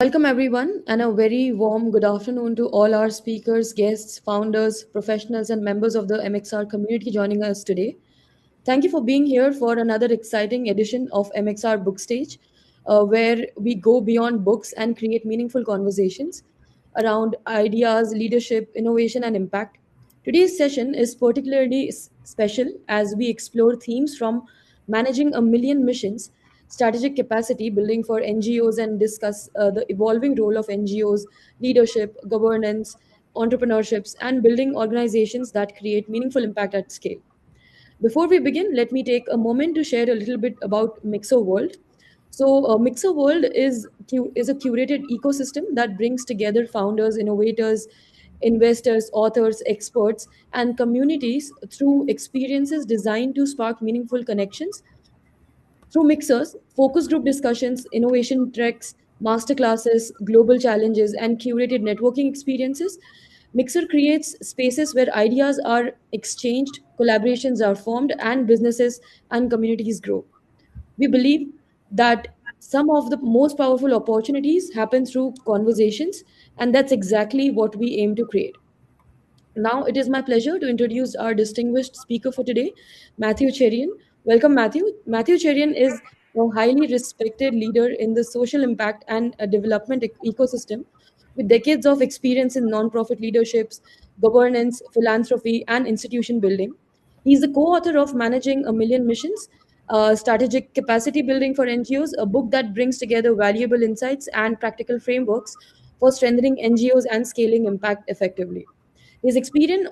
Welcome, everyone, and a very warm good afternoon to all our speakers, guests, founders, professionals, and members of the MXR community joining us today. Thank you for being here for another exciting edition of MXR Book Stage, where we go beyond books and create meaningful conversations around ideas, leadership, innovation, and impact. Today's session is particularly special as we explore themes from managing a million missions, strategic capacity building for NGOs, and discuss the evolving role of NGOs, leadership, governance, entrepreneurships, and building organizations that create meaningful impact at scale. Before we begin, let me take a moment to share a little bit about Mixer World. Mixer World is a curated ecosystem that brings together founders, innovators, investors, authors, experts, and communities through experiences designed to spark meaningful connections through mixers, focus group discussions, innovation treks, masterclasses, global challenges, and curated networking experiences. Mixer creates spaces where ideas are exchanged, collaborations are formed, and businesses and communities grow. We believe that some of the most powerful opportunities happen through conversations, and that's exactly what we aim to create. Now it is my pleasure to introduce our distinguished speaker for today, Matthew Cherian. Welcome, Matthew. Matthew Cherian is a highly respected leader in the social impact and development ecosystem with decades of experience in nonprofit leaderships, governance, philanthropy, and institution building. He's the co-author of Managing a Million Missions, Strategic Capacity Building for NGOs, a book that brings together valuable insights and practical frameworks for strengthening NGOs and scaling impact effectively. His experience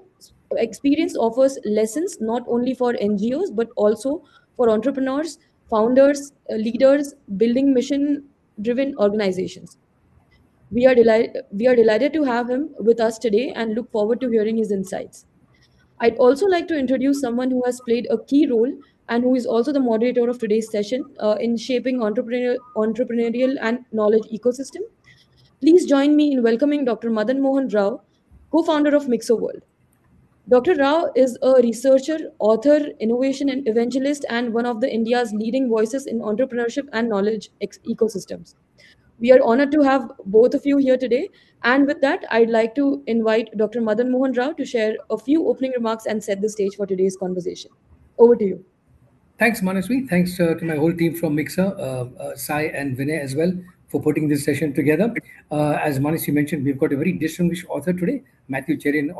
offers lessons not only for NGOs but also for entrepreneurs, founders, leaders, building mission driven organizations. We are delighted to have him with us today and look forward to hearing his insights. I'd also like to introduce someone who has played a key role and who is also the moderator of today's session in shaping entrepreneurial and knowledge ecosystem. Please join me in welcoming Dr. Madan Mohan Rao, co-founder of Mixo World. Dr. Rao is a researcher, author, innovation and evangelist, and one of the India's leading voices in entrepreneurship and knowledge ecosystems. We are honored to have both of you here today. And with that, I'd like to invite Dr. Madan Mohan Rao to share a few opening remarks and set the stage for today's conversation. Over to you. Thanks, Manasvi. Thanks to my whole team from Mixer, Sai and Vinay as well for putting this session together. As Manasvi mentioned, we've got a very distinguished author today, Matthew Cherian,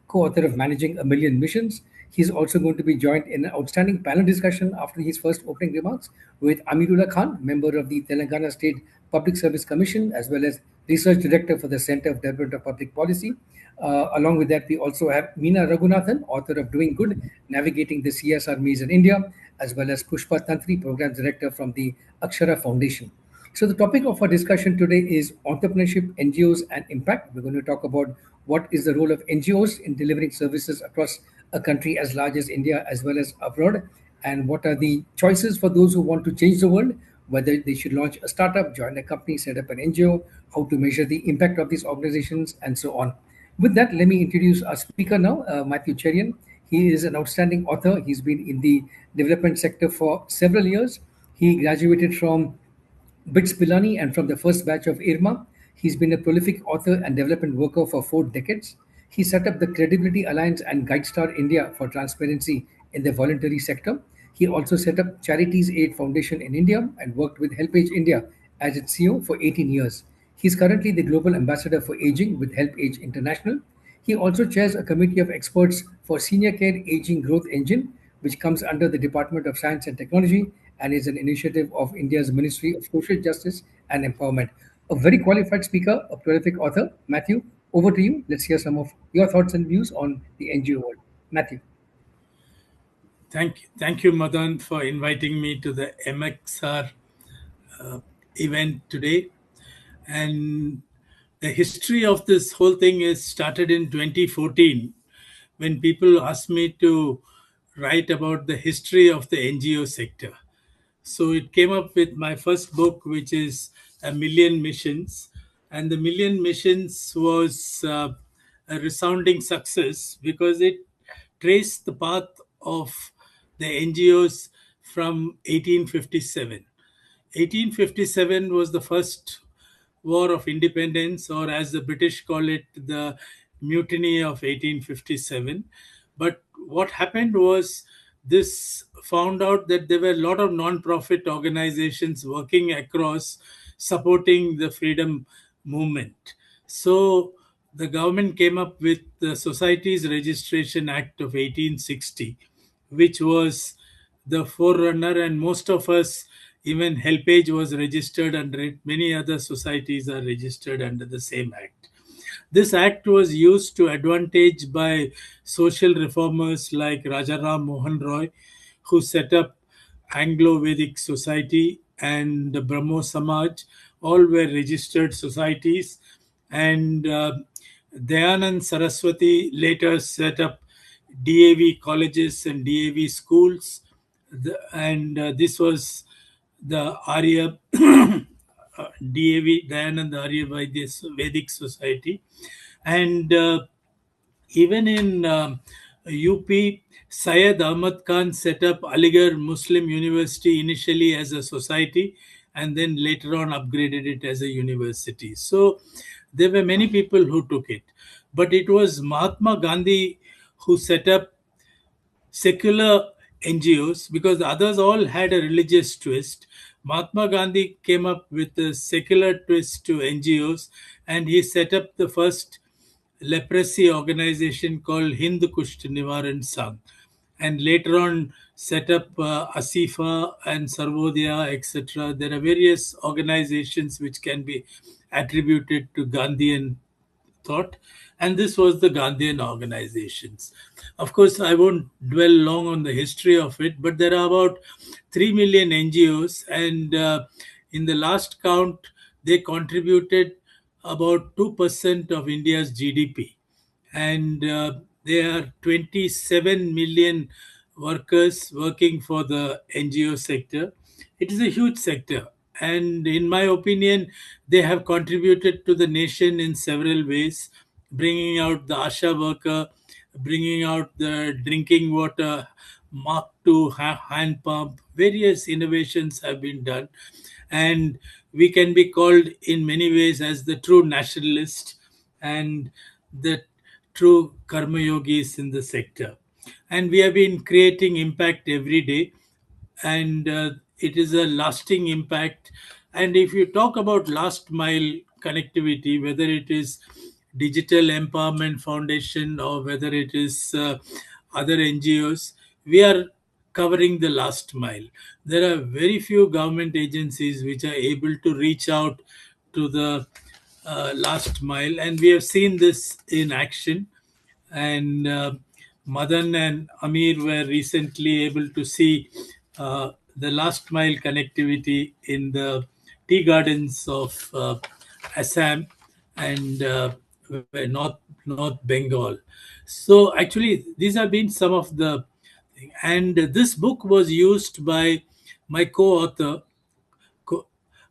co-author of Managing a Million Missions. He's also going to be joined in an outstanding panel discussion after his first opening remarks with Amirullah Khan, member of the Telangana State Public Service Commission, as well as Research Director for the Center of Development of Public Policy. Along with that, we also have Meena Raghunathan, author of Doing Good, Navigating the CSR Maze in India, as well as Pushpa Tantri, Programs Director from the Akshara Foundation. So the topic of our discussion today is entrepreneurship, NGOs, and impact. We're going to talk about what is the role of NGOs in delivering services across a country as large as India as well as abroad, and what are the choices for those who want to change the world, whether they should launch a startup, join a company, set up an NGO, how to measure the impact of these organizations, and so on. With that, let me introduce our speaker now, Matthew Cherian. He is an outstanding author. He's been in the development sector for several years. He graduated from BITS Pilani and from the first batch of IRMA. He's been a prolific author and development worker for 4 decades. He set up the Credibility Alliance and GuideStar India for transparency in the voluntary sector. He also set up Charities Aid Foundation in India and worked with HelpAge India as its CEO for 18 years. He's currently the Global Ambassador for Aging with HelpAge International. He also chairs a committee of experts for Senior Care Aging Growth Engine, which comes under the Department of Science and Technology and is an initiative of India's Ministry of Social Justice and Empowerment. A very qualified speaker, a prolific author. Matthew, over to you. Let's hear some of your thoughts and views on the NGO world. Matthew. Thank you, Madan, for inviting me to the MXR event today. And the history of this whole thing is started in 2014 when people asked me to write about the history of the NGO sector. So it came up with my first book, which is A Million Missions. And The Million Missions was a resounding success because it traced the path of the NGOs from 1857. 1857 was the first War of Independence, or as the British call it, the Mutiny of 1857. But what happened was this found out that there were a lot of non-profit organizations working across supporting the freedom movement. So the government came up with the Societies Registration Act of 1860, which was the forerunner, and most of us, even Helpage was registered under it. Many other societies are registered under the same act. This act was used to advantage by social reformers like Rajaram Mohan Roy, who set up Anglo-Vedic Society and the Brahmo Samaj. All were registered societies, and Dayanand Saraswati later set up DAV colleges and DAV schools, and this was the Arya DAV, Dayanand Arya Vedic Society. And even in UP, Syed Ahmad Khan set up Aligarh Muslim University initially as a society, and then later on upgraded it as a university. So there were many people who took it. But it was Mahatma Gandhi who set up secular NGOs, because the others all had a religious twist. Mahatma Gandhi came up with a secular twist to NGOs, and he set up the first leprosy organization called Hind Kusht Nivaran Sangh, and later on set up Asifa and Sarvodaya, etc. There are various organizations which can be attributed to Gandhian thought, and this was the Gandhian organizations. Of course, I won't dwell long on the history of it, but there are about 3 million NGOs, and in the last count, they contributed about 2% of India's GDP, and there are 27 million workers working for the NGO sector. It is a huge sector, and in my opinion, they have contributed to the nation in several ways, bringing out the ASHA worker, bringing out the drinking water Mark II hand pump. Various innovations have been done, and we can be called in many ways as the true nationalist and the true karma yogis in the sector. And we have been creating impact every day, and it is a lasting impact. And if you talk about last mile connectivity, whether it is Digital Empowerment Foundation or whether it is other NGOs, we are covering the last mile. There are very few government agencies which are able to reach out to the last mile, and we have seen this in action. And Madan and Amir were recently able to see the last mile connectivity in the tea gardens of Assam and North Bengal. So actually, these have been some of the, and this book was used by my co-author Ko-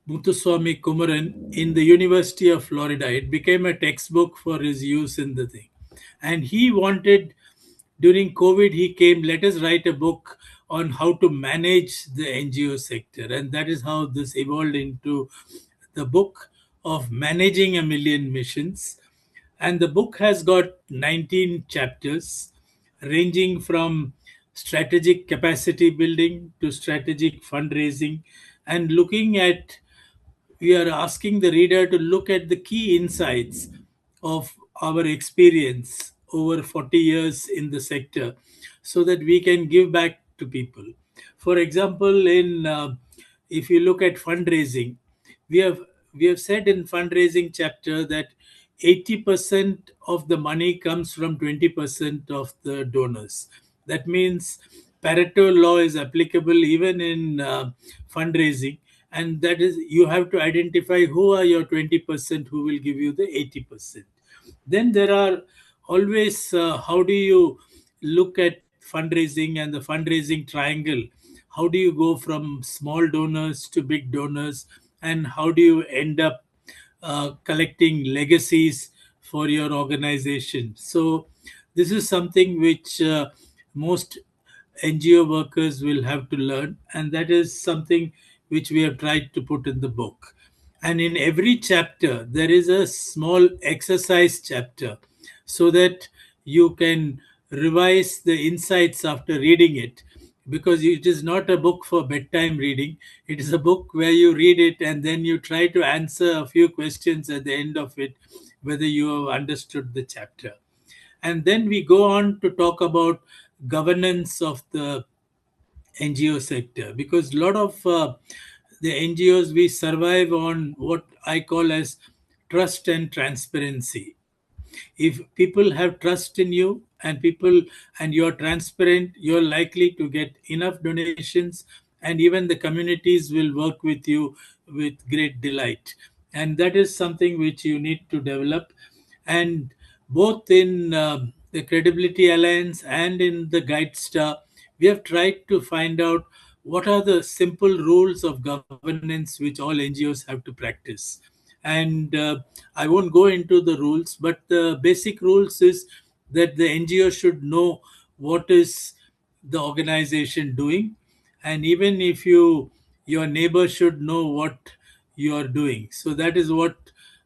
Muthuswamy Kumaran in the University of Florida. It became a textbook for his use in the thing. And he wanted, during COVID, he came, let us write a book on how to manage the NGO sector. And that is how this evolved into the book of Managing a Million Missions. And the book has got 19 chapters, ranging from strategic capacity building to strategic fundraising, and looking at, we are asking the reader to look at the key insights of our experience over 40 years in the sector, so that we can give back to people. For example, in if you look at fundraising, we have we have said in fundraising chapter that 80% of the money comes from 20% of the donors. That means Pareto law is applicable even in fundraising, and that is, you have to identify who are your 20% who will give you the 80%. Then there are always, how do you look at fundraising and the fundraising triangle? How do you go from small donors to big donors, and how do you end up collecting legacies for your organization? So this is something which most NGO workers will have to learn, and that is something which we have tried to put in the book. And in every chapter, there is a small exercise chapter so that you can revise the insights after reading it. Because it is not a book for bedtime reading, it is a book where you read it and then you try to answer a few questions at the end of it, whether you have understood the chapter. And then we go on to talk about governance of the NGO sector, because a lot of the NGOs, we survive on what I call as trust and transparency. If people have trust in you and people and you're transparent, you're likely to get enough donations, and even the communities will work with you with great delight. And that is something which you need to develop. And both in the Credibility Alliance and in the Guide Star, we have tried to find out what are the simple rules of governance which all NGOs have to practice. And I won't go into the rules, but the basic rules is that the NGO should know what is the organization doing, and even if your neighbor should know what you are doing. So that is what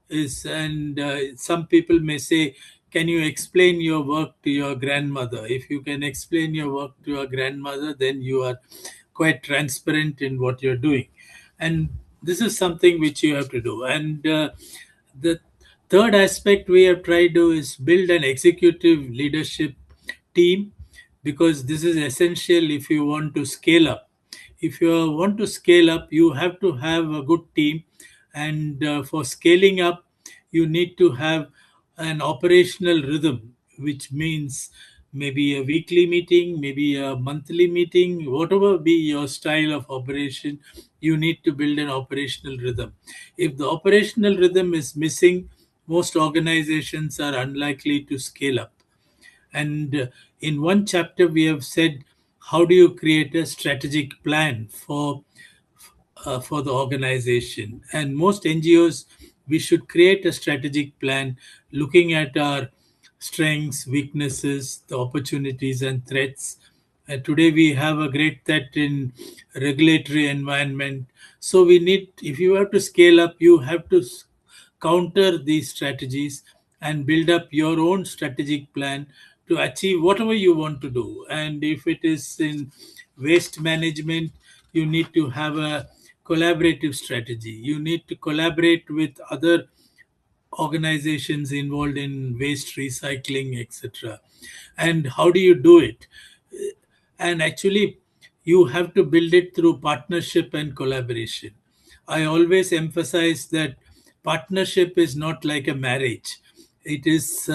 is. And some people may say, can you explain your work to your grandmother? If you can explain your work to your grandmother, then you are quite transparent in what you're doing. And this is something which you have to do. And the third aspect we have tried to do is build an executive leadership team, because this is essential if you want to scale up. If you want to scale up, you have to have a good team. And for scaling up, you need to have an operational rhythm, which means maybe a weekly meeting, maybe a monthly meeting, whatever be your style of operation, you need to build an operational rhythm. If the operational rhythm is missing, most organizations are unlikely to scale up. And in one chapter, we have said, how do you create a strategic plan for the organization? And most NGOs, we should create a strategic plan looking at our strengths, weaknesses, the opportunities, and threats. Today, we have a great threat in regulatory environment. So we need, if you have to scale up, you have to counter these strategies and build up your own strategic plan to achieve whatever you want to do. And if it is in waste management, you need to have a collaborative strategy. You need to collaborate with other organizations involved in waste recycling, etc. And how do you do it? And actually, you have to build it through partnership and collaboration. I always emphasize that partnership is not like a marriage. It is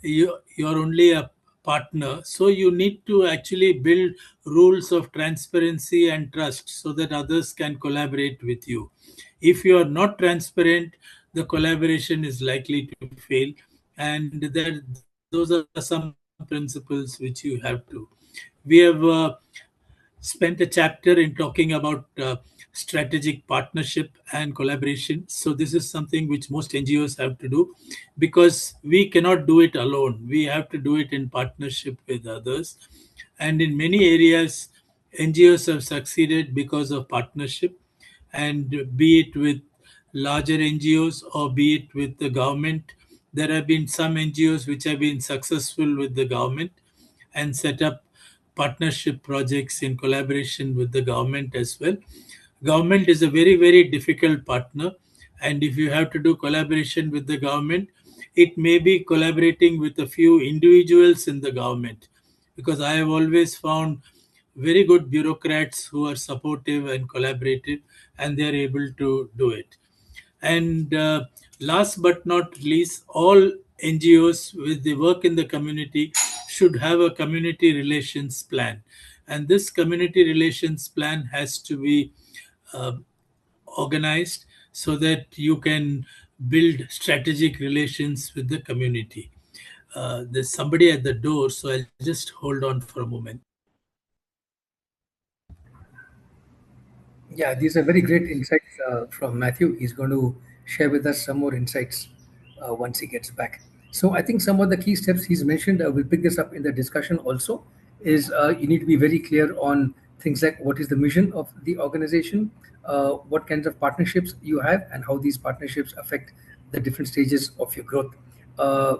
you're only a partner, so you need to actually build rules of transparency and trust so that others can collaborate with you. If you are not transparent, the collaboration is likely to fail. And those are some principles which you have to. We have spent a chapter in talking about strategic partnership and collaboration. So this is something which most NGOs have to do, because we cannot do it alone. We have to do it in partnership with others. And in many areas, NGOs have succeeded because of partnership, and be it with larger NGOs or be it with the government. There have been some NGOs which have been successful with the government and set up partnership projects in collaboration with the government as well. Government is a very, very difficult partner, and if you have to do collaboration with the government, it may be collaborating with a few individuals in the government, because I have always found very good bureaucrats who are supportive and collaborative, and they are able to do it. And last but not least, all NGOs with the work in the community should have a community relations plan. And this community relations plan has to be uh, organized so that you can build strategic relations with the community. There's somebody at the door, so I'll just hold on for a moment. Yeah, these are very great insights from Matthew. He's going to share with us some more insights once he gets back. So I think some of the key steps he's mentioned, we'll pick this up in the discussion also, is you need to be very clear on things like what is the mission of the organization, what kinds of partnerships you have, and how these partnerships affect the different stages of your growth. Uh,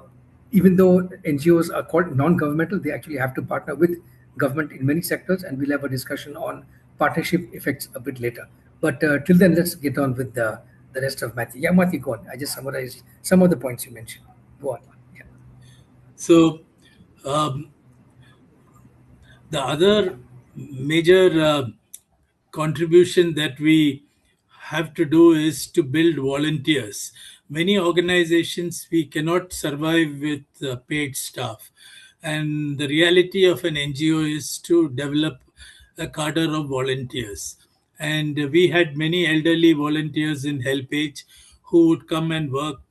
Even though NGOs are called non-governmental, they actually have to partner with government in many sectors, and we'll have a discussion on partnership effects a bit later. But till then, let's get on with the rest of Matthew. Yeah, Matthew, go on. I just summarized some of the points you mentioned. Go on. Yeah. So, um, the other major contribution that we have to do is to build volunteers. Many organizations, we cannot survive with paid staff. And the reality of an NGO is to develop a cadre of volunteers. And we had many elderly volunteers in HelpAge who would come and work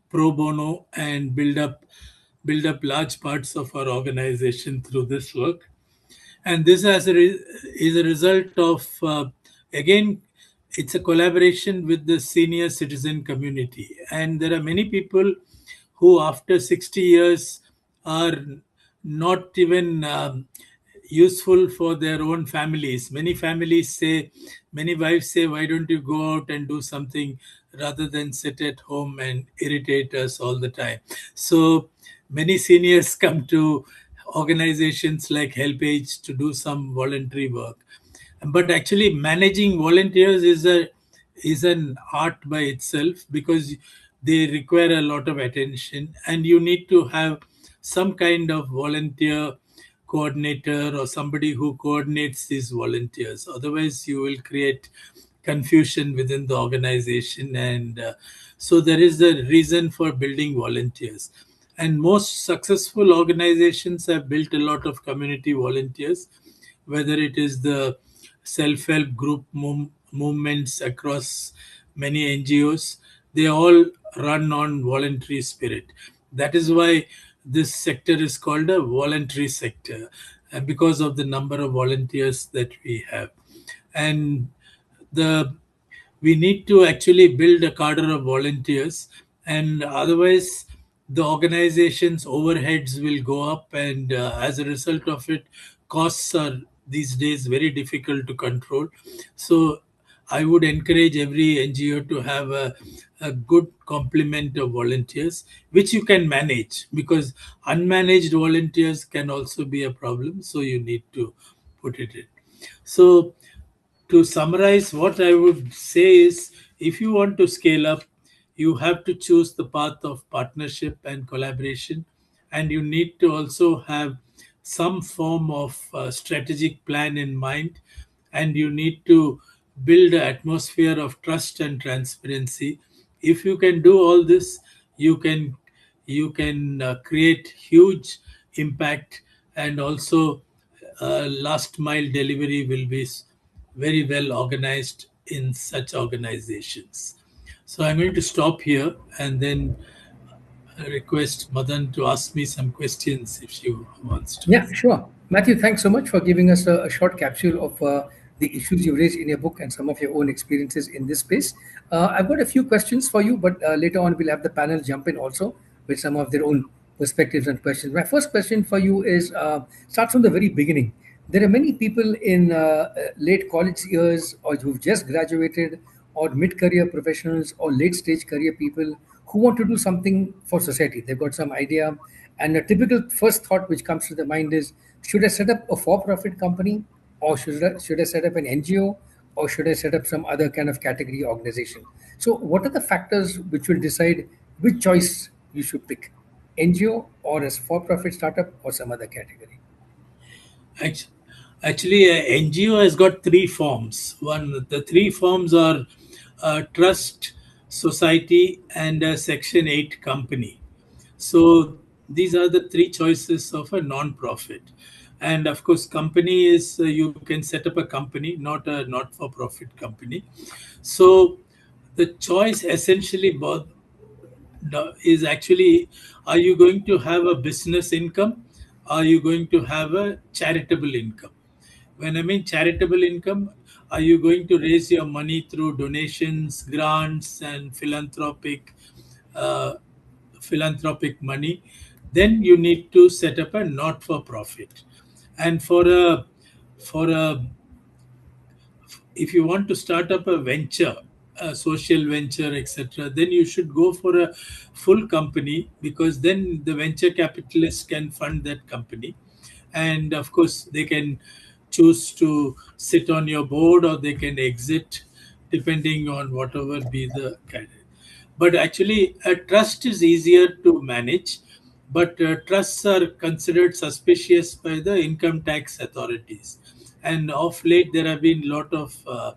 pro bono and build up large parts of our organization through this work. And this is a result of again, it's a collaboration with the senior citizen community, and there are many people who after 60 years are not even useful for their own families. Many wives say, why don't you go out and do something rather than sit at home and irritate us all the time? So many seniors come to organizations like HelpAge to do some voluntary work. But actually managing volunteers is an art by itself, because they require a lot of attention, and you need to have some kind of volunteer coordinator or somebody who coordinates these volunteers. Otherwise you will create confusion within the organization. And so there is the reason for building volunteers, and most successful organizations have built a lot of community volunteers, whether it is the self-help group movements across many NGOs. They all run on voluntary spirit. That is why this sector is called a voluntary sector, because of the number of volunteers that we have. And the we need to actually build a cadre of volunteers, and otherwise the organization's overheads will go up, and as a result of it, costs are these days very difficult to control. So I would encourage every NGO to have a good complement of volunteers which you can manage, because unmanaged volunteers can also be a problem, so you need to put it in. So to summarize, what I would say is, if you want to scale up, you have to choose the path of partnership and collaboration, and you need to also have some form of strategic plan in mind, and you need to build an atmosphere of trust and transparency. If you can do all this, you can create huge impact, and also last mile delivery will be very well organized in such organizations. So I'm going to stop here and then request Madan to ask me some questions if she wants to. Yeah, sure. Matthew, thanks so much for giving us a short capsule of the issues you raised in your book and some of your own experiences in this space. I've got a few questions for you, but later on we'll have the panel jump in also with some of their own perspectives and questions. My first question for you is starts from the very beginning. There are many people in late college years, or who've just graduated, or mid-career professionals, or late-stage career people who want to do something for society. They've got some idea, and a typical first thought which comes to the mind is, should I set up a for-profit company, or should I set up an NGO, or should I set up some other kind of category organization? So, what are the factors which will decide which choice you should pick? NGO, or a for-profit startup, or some other category? Act- Actually, NGO has got three forms. The three forms are trust, society, and a Section 8 company. So these are the three choices of a non-profit. And of course, company is you can set up a company, not a not-for-profit company. So the choice essentially is actually, are you going to have a business income? Are you going to have a charitable income? When I mean charitable income, are you going to raise your money through donations, grants, and uh, philanthropic money? Then you need to set up a not-for-profit. And for a if you want to start up a venture, a social venture, etc., then you should go for a full company, because then the venture capitalists can fund that company. And of course, they can choose to sit on your board or they can exit, depending on whatever be the candidate. But actually, a trust is easier to manage, but trusts are considered suspicious by the income tax authorities. And of late, there have been a lot of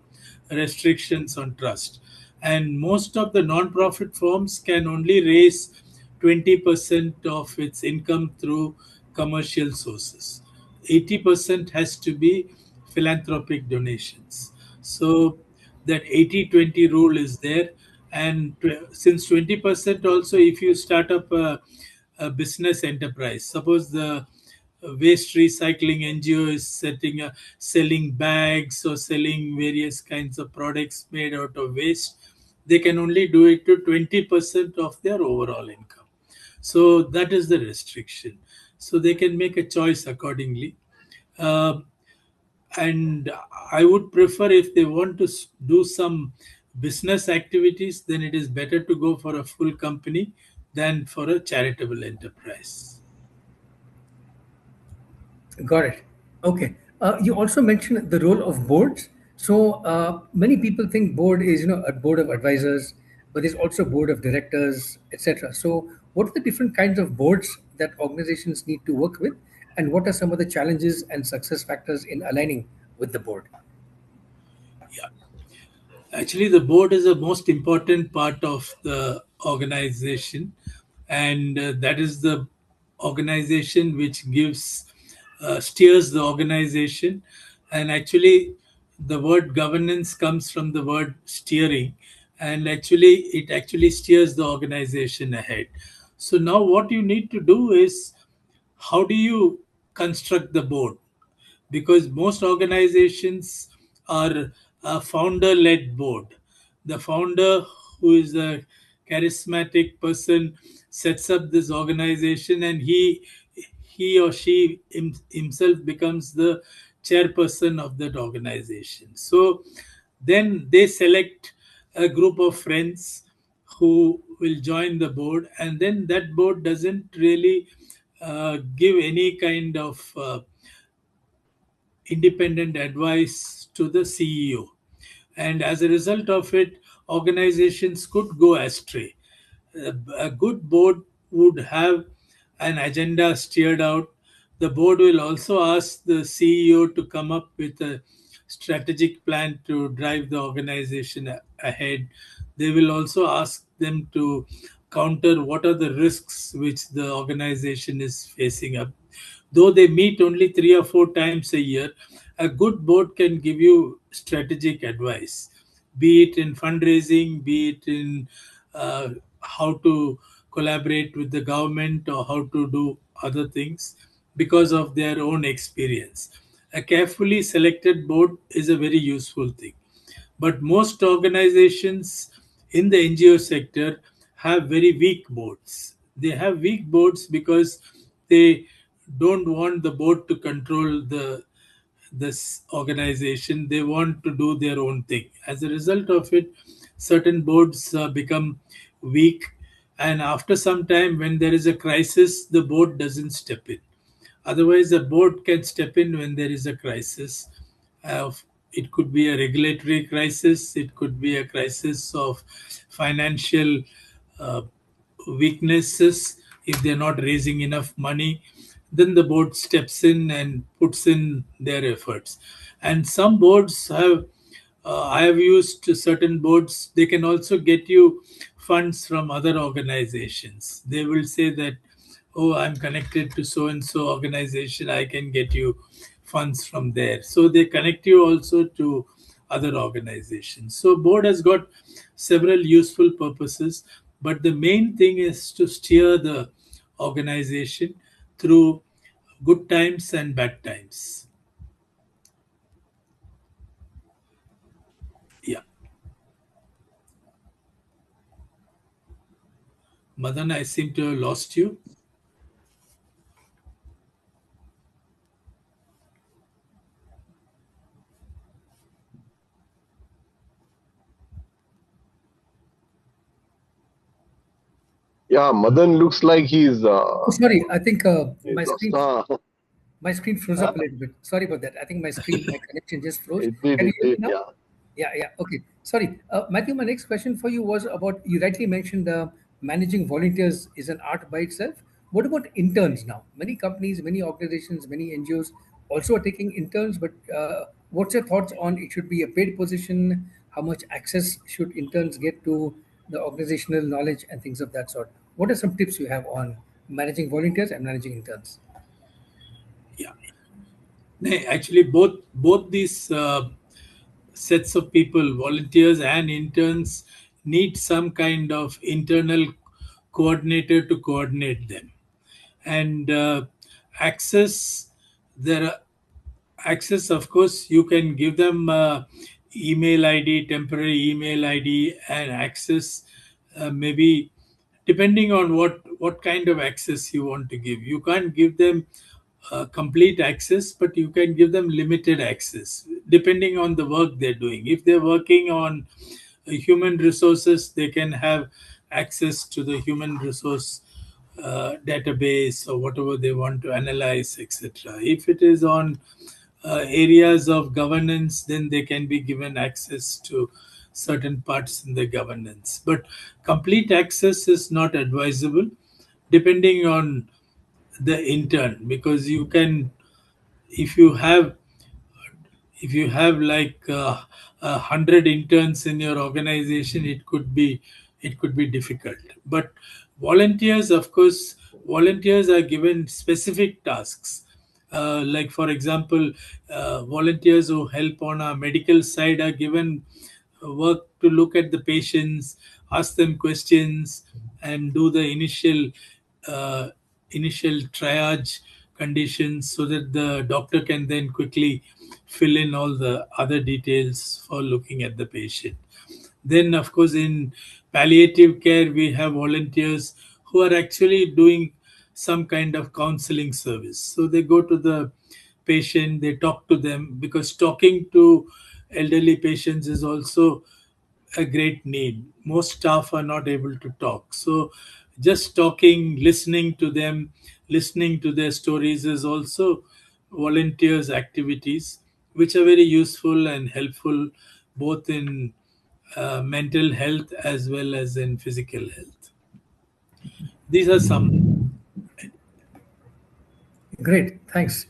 restrictions on trust. And most of the non-profit firms can only raise 20% of its income through commercial sources. 80% has to be philanthropic donations. So that 80-20 rule is there. And since 20% also, if you start up a business enterprise, suppose the waste recycling NGO is selling bags or selling various kinds of products made out of waste, they can only do it to 20% of their overall income. So that is the restriction. So they can make a choice accordingly. Uh, and I would prefer, if they want to do some business activities, then it is better to go for a full company than for a charitable enterprise. Got it. Okay. You also mentioned the role of boards. So many people think board is a board of advisors, but there's also board of directors, etc. So what are the different kinds of boards that organizations need to work with, and what are some of the challenges and success factors in aligning with the board? Yeah. Actually, the board is the most important part of the organization, and that is the organization which steers the organization. And actually, the word governance comes from the word steering, and actually, it actually steers the organization ahead. So now, what you need to do is, how do you construct the board? Because most organizations are a founder led board. The founder, who is a charismatic person, sets up this organization, and he or she himself becomes the chairperson of that organization. So then they select a group of friends who will join the board, and then that board doesn't really give any kind of independent advice to the CEO. And as a result of it, organizations could go astray. A good board would have an agenda steered out. The board will also ask the CEO to come up with a strategic plan to drive the organization ahead. They will also ask them to counter what are the risks which the organization is facing up. Though they meet only 3 or 4 times a year, a good board can give you strategic advice, be it in fundraising, be it in how to collaborate with the government or how to do other things, because of their own experience. A carefully selected board is a very useful thing. But most organizations in the NGO sector have very weak boards. They have weak boards because they don't want the board to control this organization. They want to do their own thing. As a result of it, certain boards become weak, and after some time, when there is a crisis, the board doesn't step in. Otherwise, the board can step in when there is a crisis. Uh, it could be a regulatory crisis, it could be a crisis of financial uh, weaknesses. If they're not raising enough money, then the board steps in and puts in their efforts. And some boards have, I have used certain boards, they can also get you funds from other organizations. They will say that, oh, I'm connected to so and so organization, I can get you funds from there. So they connect you also to other organizations. So board has got several useful purposes, but the main thing is to steer the organization through good times and bad times. Yeah. Madan, I seem to have lost you. Yeah, Madan looks like Oh, sorry. I think he's lost. Ah, my screen froze up a little bit. Sorry about that. I think my connection just froze. it did, Can you it hear me did. now? Yeah. Yeah, yeah. Okay. Sorry. Matthew, my next question for you was about, you rightly mentioned managing volunteers is an art by itself. What about interns now? Many companies, many organizations, many NGOs also are taking interns, but what's your thoughts on it should be a paid position? How much access should interns get to the organizational knowledge and things of that sort? What are some tips you have on managing volunteers and managing interns? Yeah. Actually, both these sets of people, volunteers and interns, need some kind of internal coordinator to coordinate them. And access, there are access, of course, you can give them email id, temporary email id, and access, maybe depending on what kind of access you want to give. You can't give them complete access, but you can give them limited access depending on the work they're doing. If they're working on human resources, they can have access to the human resource database or whatever they want to analyze, etc. If it is on areas of governance, then they can be given access to certain parts in the governance. But complete access is not advisable depending on the intern, because you can, if you have if you have like 100 interns in your organization, it could be difficult. But volunteers, of course, volunteers are given specific tasks. Like for example, volunteers who help on a medical side are given work to look at the patients, ask them questions, and do the uh, initial triage conditions, so that the doctor can then quickly fill in all the other details for looking at the patient. Then, of course, in palliative care, we have volunteers who are actually doing some kind of counseling service. So they go to the patient, they talk to them, because talking to elderly patients is also a great need. Most staff are not able to talk. So just talking, listening to them, listening to their stories is also volunteers' activities, which are very useful and helpful both in mental health as well as in physical health. These are some. Great, thanks.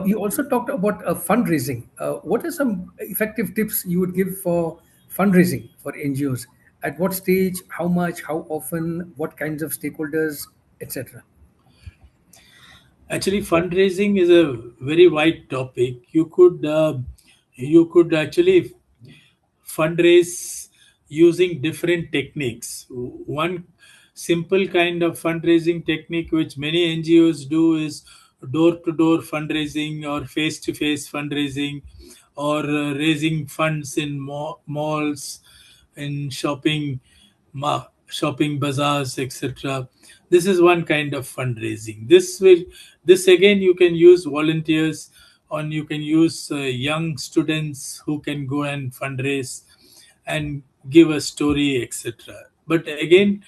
You also talked about fundraising. What are some effective tips you would give for fundraising for NGOs? At what stage, how much, how often, what kinds of stakeholders, etc.? Actually, fundraising is a very wide topic. You could actually fundraise using different techniques. One simple kind of fundraising technique which many NGOs do is door to door fundraising or face to face fundraising, or raising funds in malls, in shopping bazaars, etc. This is one kind of fundraising. This again, you can use volunteers, or you can use young students who can go and fundraise and give a story, etc. But again,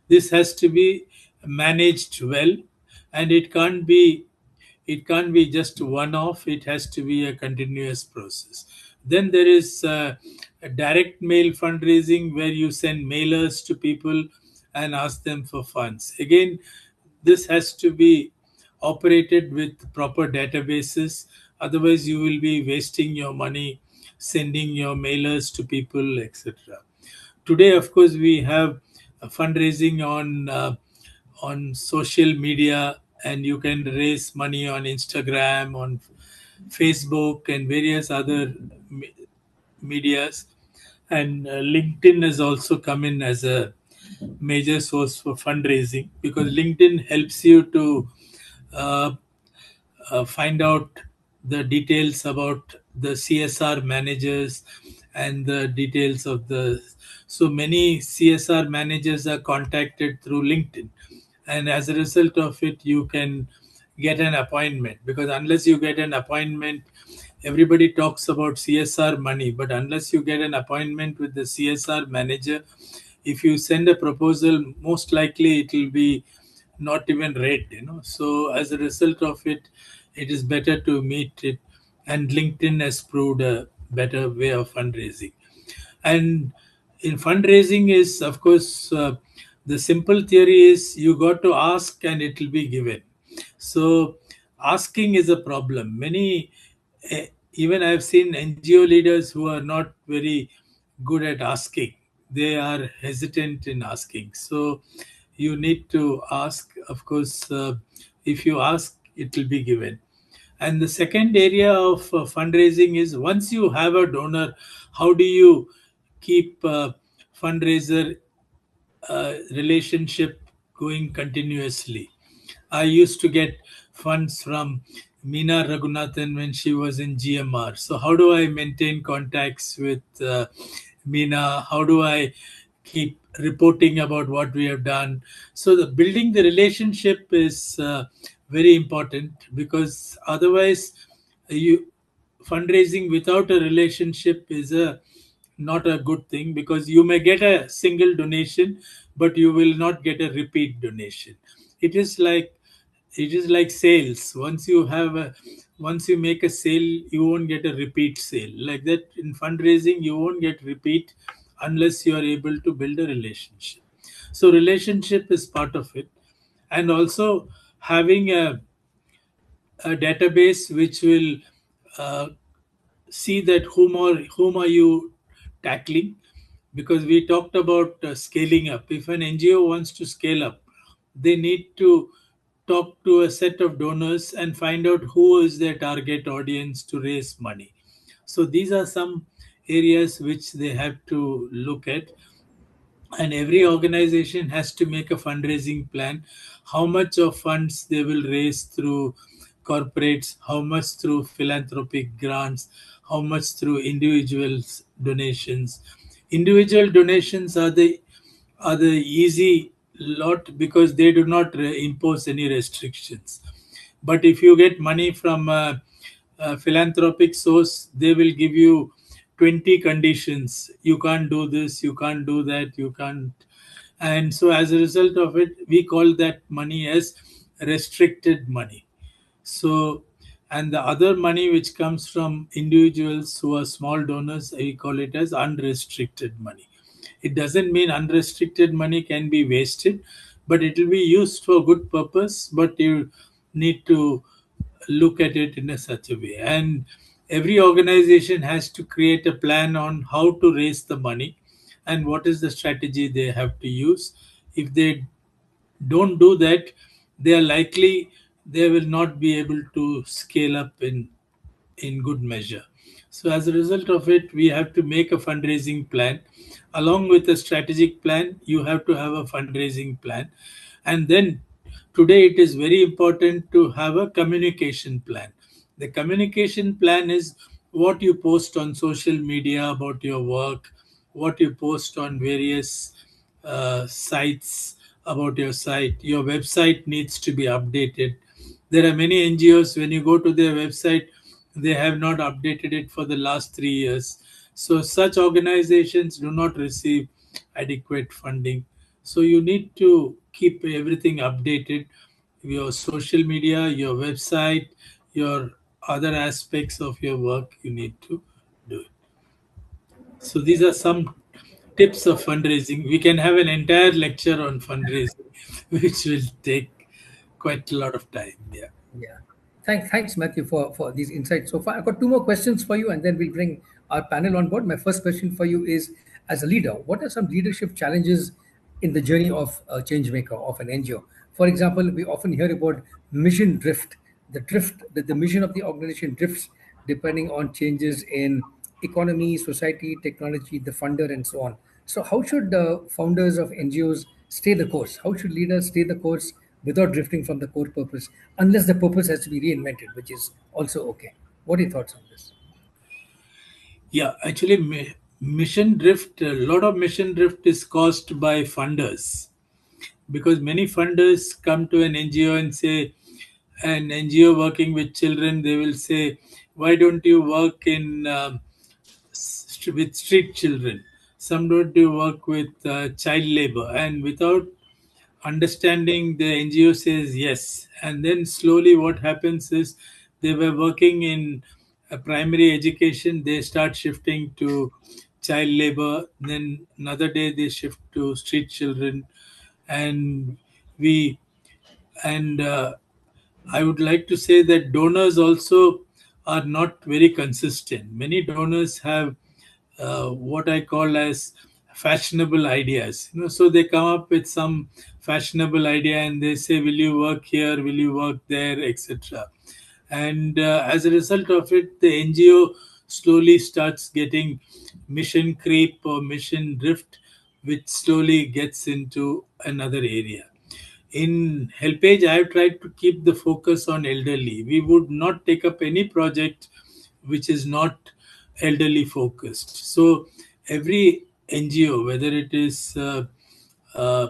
this has to be managed well, and it can't be just one off. It has to be a continuous process. Then there is a direct mail fundraising, where you send mailers to people and ask them for funds. Again, this has to be operated with proper databases, otherwise you will be wasting your money sending your mailers to people, etc. Today, of course, we have fundraising on social media, and you can raise money on Instagram, on Facebook, and various other medias. And LinkedIn has also come in as a major source for fundraising, because LinkedIn helps you to uh, find out the details about the CSR managers, and the details of the. So many CSR managers are contacted through LinkedIn, and as a result of it, you can get an appointment, because unless you get an appointment, everybody talks about CSR money, but unless you get an appointment with the CSR manager, if you send a proposal, most likely it will be not even read, So as a result of it, it is better to meet it, and LinkedIn has proved a better way of fundraising. And in fundraising is, of course, the simple theory is you got to ask and it will be given. So asking is a problem. Many, even I've seen NGO leaders who are not very good at asking. They are hesitant in asking. So you need to ask. Of course, if you ask, it will be given. And the second area of fundraising is, once you have a donor, how do you keep fundraiser relationship going continuously? I used to get funds from Meena Raghunathan when she was in GMR. So how do I maintain contacts with Meena? How do I keep reporting about what we have done? So the building the relationship is very important, because otherwise you fundraising without a relationship is a not a good thing, because you may get a single donation but you will not get a repeat donation. it is like it is like sales. Once you make a sale, you won't get a repeat sale. Like that, in fundraising you won't get repeat unless you are able to build a relationship. So relationship is part of it. And also having a database which will uh, see that whom are you tackling, because we talked about scaling up. If an NGO wants to scale up, they need to talk to a set of donors and find out who is their target audience to raise money. So these are some areas which they have to look at. And every organization has to make a fundraising plan, how much of funds they will raise through corporates, how much through philanthropic grants, how much through individuals donations. Individual donations are the easy lot, because they do not impose any restrictions. But if you get money from a philanthropic source, they will give you 20 conditions. You can't do this, you can't do that, you can't. And so, as a result of it, we call that money as restricted money. So, and the other money which comes from individuals who are small donors, we call it as unrestricted money. It doesn't mean unrestricted money can be wasted, but it will be used for good purpose. But you need to look at it in a such a way. And every organization has to create a plan on how to raise the money and what is the strategy they have to use. If they don't do that, they are likely they will not be able to scale up in good measure. So as a result of it, we have to make a fundraising plan. Along with a strategic plan, you have to have a fundraising plan. And then today it is very important to have a communication plan. The communication plan is what you post on social media about your work, what you post on various sites about your site. Your website needs to be updated. There are many NGOs, when you go to their website, they have not updated it for the last 3 years. So such organizations do not receive adequate funding. So you need to keep everything updated. Your social media, your website, your other aspects of your work, you need to do it. So these are some tips of fundraising. We can have an entire lecture on fundraising, which will take quite a lot of time. Yeah. Yeah. Thanks, Matthew, for these insights so far. I've got two more questions for you, and then we'll bring our panel on board. My first question for you is, as a leader, what are some leadership challenges in the journey of a change maker, of an NGO? For example, we often hear about mission drift, the drift that the mission of the organization drifts depending on changes in economy, society, technology, the funder, and so on. So, how should the founders of NGOs stay the course? How should leaders stay the course without drifting from the core purpose, unless the purpose has to be reinvented, which is also okay? What are your thoughts on this? Yeah, actually, mission drift, a lot of mission drift is caused by funders, because many funders come to an NGO and say, an NGO working with children, they will say, why don't you work in with street children? some don't do work with child labor. And without understanding, the NGO says yes. And then slowly what happens is they were working in primary education, they start shifting to child labor. Then another day they shift to street children. And we, and I would like to say that donors also are not very consistent. Many donors have what I call as fashionable ideas. So they come up with some fashionable idea and they say, "Will you work here? Will you work there?" etc. And as a result of it, the NGO slowly starts getting mission creep or mission drift, which slowly gets into another area. In helpage, I have tried to keep the focus on elderly. We would not take up any project which is not elderly focused. So every NGO, whether it is uh,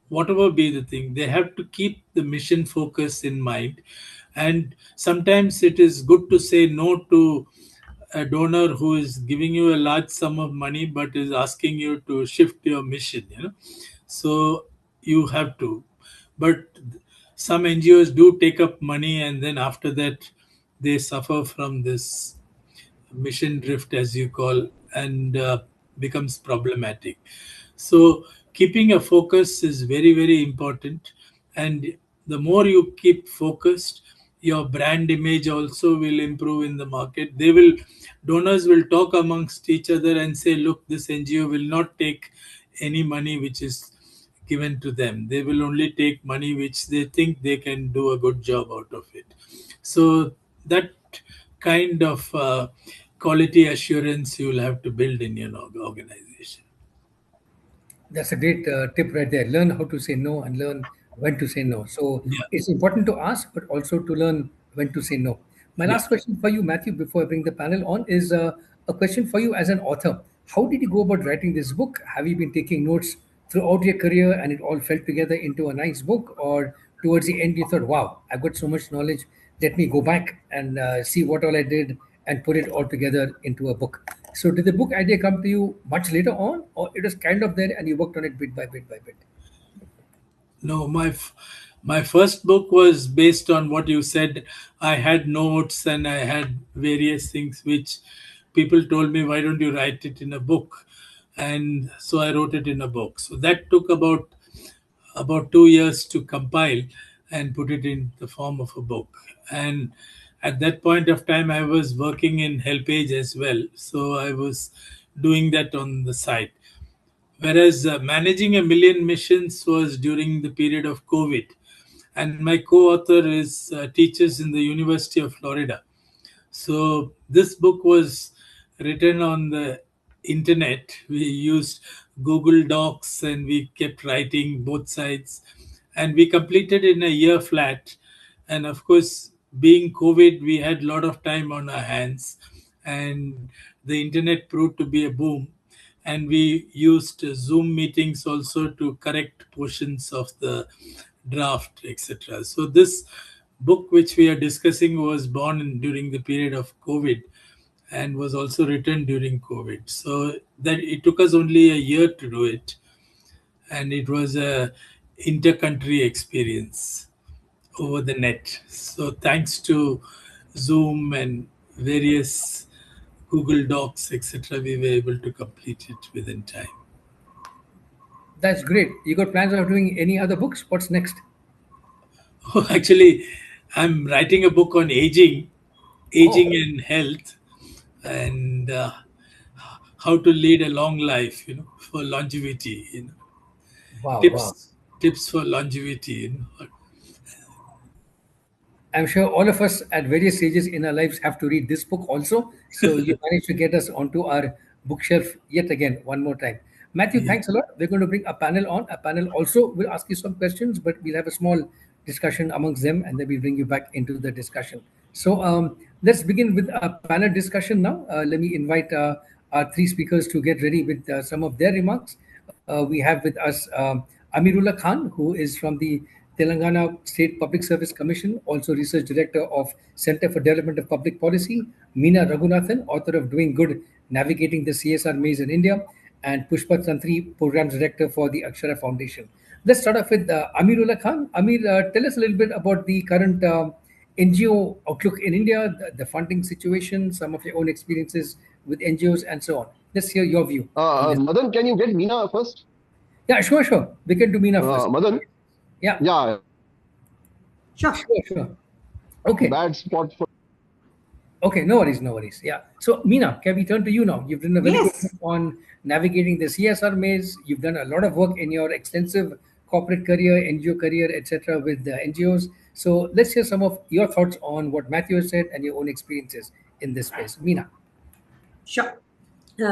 whatever be the thing, they have to keep the mission focus in mind. And sometimes it is good to say no to a donor who is giving you a large sum of money but is asking you to shift your mission. So you have to. But some NGOs do take up money, and then after that they suffer from this mission drift, as you call, and becomes problematic. So keeping a focus is very, very important. And the more you keep focused, your brand image also will improve in the market. Donors will talk amongst each other and say, look, this NGO will not take any money which is given to them. They will only take money which they think they can do a good job out of it. So that kind of quality assurance you will have to build in your organization. That's a great tip right there. Learn how to say no and learn when to say no. So Yeah, it's important to ask, but also to learn when to say no. My yeah. last question for you, Matthew, before I bring the panel on, is a question for you as an author. How did you go about writing this book? Have you been taking notes throughout your career and it all fell together into a nice book? Or towards the end, you thought, wow, I've got so much knowledge. Let me go back and see what all I did and put it all together into a book. So, did the book idea come to you much later on, or it was kind of there and you worked on it bit by bit by bit? No, my first book was based on what you said. I had notes and I had various things which people told me, why don't you write it in a book? And so I wrote it in a book. So that took about 2 years to compile and put it in the form of a book. And at that point of time, I was working in helpage as well. So I was doing that on the side. Whereas managing a million missions was during the period of COVID. And my co author is teaches in the University of Florida. So this book was written on the internet. We used Google Docs and we kept writing both sides. And we completed in a year flat. And of course, being COVID, we had a lot of time on our hands. And the internet proved to be a boom. And we used Zoom meetings also to correct portions of the draft, etc. So this book which we are discussing was born during the period of COVID and was also written during COVID. So that it took us only a year to do it, and it was a inter-country experience over the net. So thanks to Zoom and various Google Docs, etc., we were able to complete it within time. That's great. You got plans of doing any other books? What's next? Oh, actually, I'm writing a book on aging Oh, and health, and how to lead a long life. For longevity. wow, wow. Tips for longevity. I'm sure all of us at various stages in our lives have to read this book also. So you managed to get us onto our bookshelf yet again, one more time. Matthew, Yeah. thanks a lot. We're going to bring a panel on. A panel also will ask you some questions, but we'll have a small discussion amongst them and then we'll bring you back into the discussion. So let's begin with a panel discussion now. Let me invite our three speakers to get ready with some of their remarks. We have with us Amirullah Khan, who is from the Telangana State Public Service Commission, also Research Director of Center for Development of Public Policy, Meena Raghunathan, author of Doing Good, Navigating the CSR Maze in India, and Pushpa Tantri, Programs Director for the Akshara Foundation. Let's start off with Amirullah Khan. Amir, tell us a little bit about the current NGO outlook in India, the funding situation, some of your own experiences with NGOs, and so on. Let's hear your view on this. Madan, can you get Meena first? Yeah, sure, sure. We can do Meena first. Madan? Yeah, Yeah, Sure. sure, sure. Okay. bad spot for. Okay, no worries, no worries. Yeah. So, Meena, can we turn to you now? You've done a very good Yes. job on navigating the CSR maze. You've done a lot of work in your extensive corporate career, NGO career, etc., with the NGOs. So, let's hear some of your thoughts on what Matthew has said and your own experiences in this space. Meena. Sure.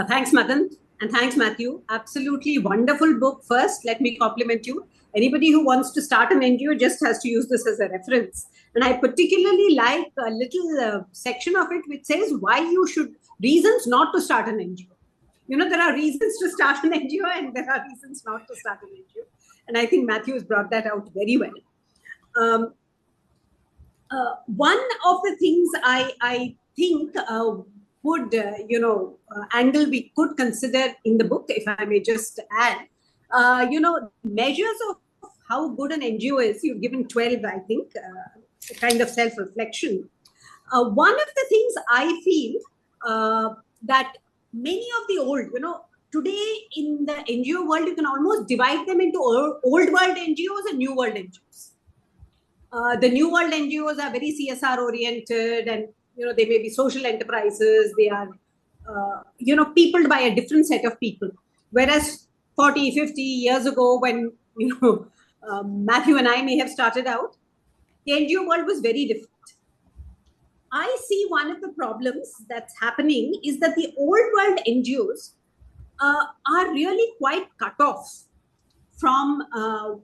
Thanks, Madan. And thanks, Matthew. Absolutely wonderful book. First, let me compliment you. Anybody who wants to start an NGO just has to use this as a reference. And I particularly like a little section of it which says why you should, reasons not to start an NGO. You know, there are reasons to start an NGO and there are reasons not to start an NGO. And I think Matthew has brought that out very well. One of the things I think would, angle we could consider in the book, if I may just add, measures of how good an NGO is. You've given 12, I think, kind of self-reflection. One of the things I feel that many of the old, today in the NGO world, you can almost divide them into old world NGOs and new world NGOs. The new world NGOs are very CSR oriented and, they may be social enterprises. They are, peopled by a different set of people. Whereas 40, 50 years ago when, Matthew and I may have started out, the NGO world was very different. I see one of the problems that's happening is that the old world NGOs are really quite cut off from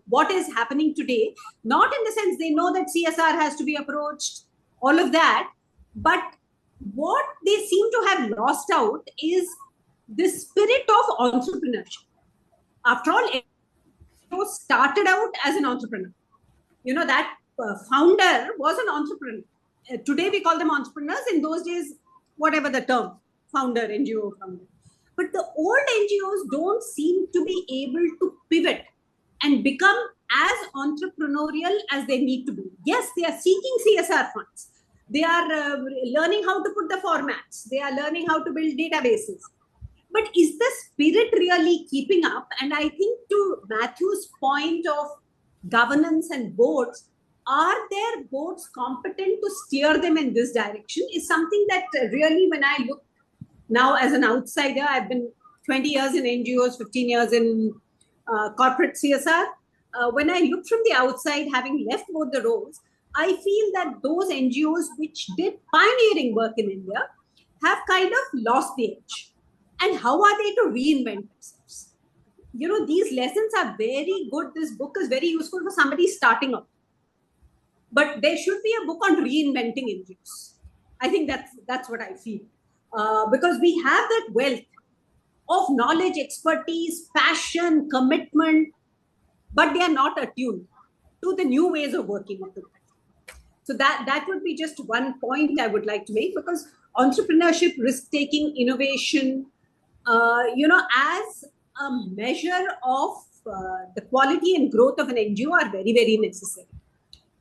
what is happening today. Not in the sense they know that CSR has to be approached, all of that, but what they seem to have lost out is the spirit of entrepreneurship. After all, NGO started out as an entrepreneur. That founder was an entrepreneur. Today we call them entrepreneurs. In those days, whatever the term, founder, NGO founder. But the old NGOs don't seem to be able to pivot and become as entrepreneurial as they need to be. Yes, they are seeking CSR funds. They are learning how to put the formats. They are learning how to build databases. But is the spirit really keeping up? And I think to Matthew's point of governance and boards, are their boards competent to steer them in this direction is something that really, when I look now as an outsider, I've been 20 years in NGOs, 15 years in corporate CSR. When I look from the outside, having left both the roles, I feel that those NGOs which did pioneering work in India have kind of lost the edge. And how are they to reinvent themselves? These lessons are very good. This book is very useful for somebody starting up. But there should be a book on reinventing NGOs. I think that's what I feel. Because we have that wealth of knowledge, expertise, passion, commitment, but they are not attuned to the new ways of working with the world. So that would be just one point I would like to make, because entrepreneurship, risk-taking, innovation, as a measure of the quality and growth of an NGO are very, very necessary.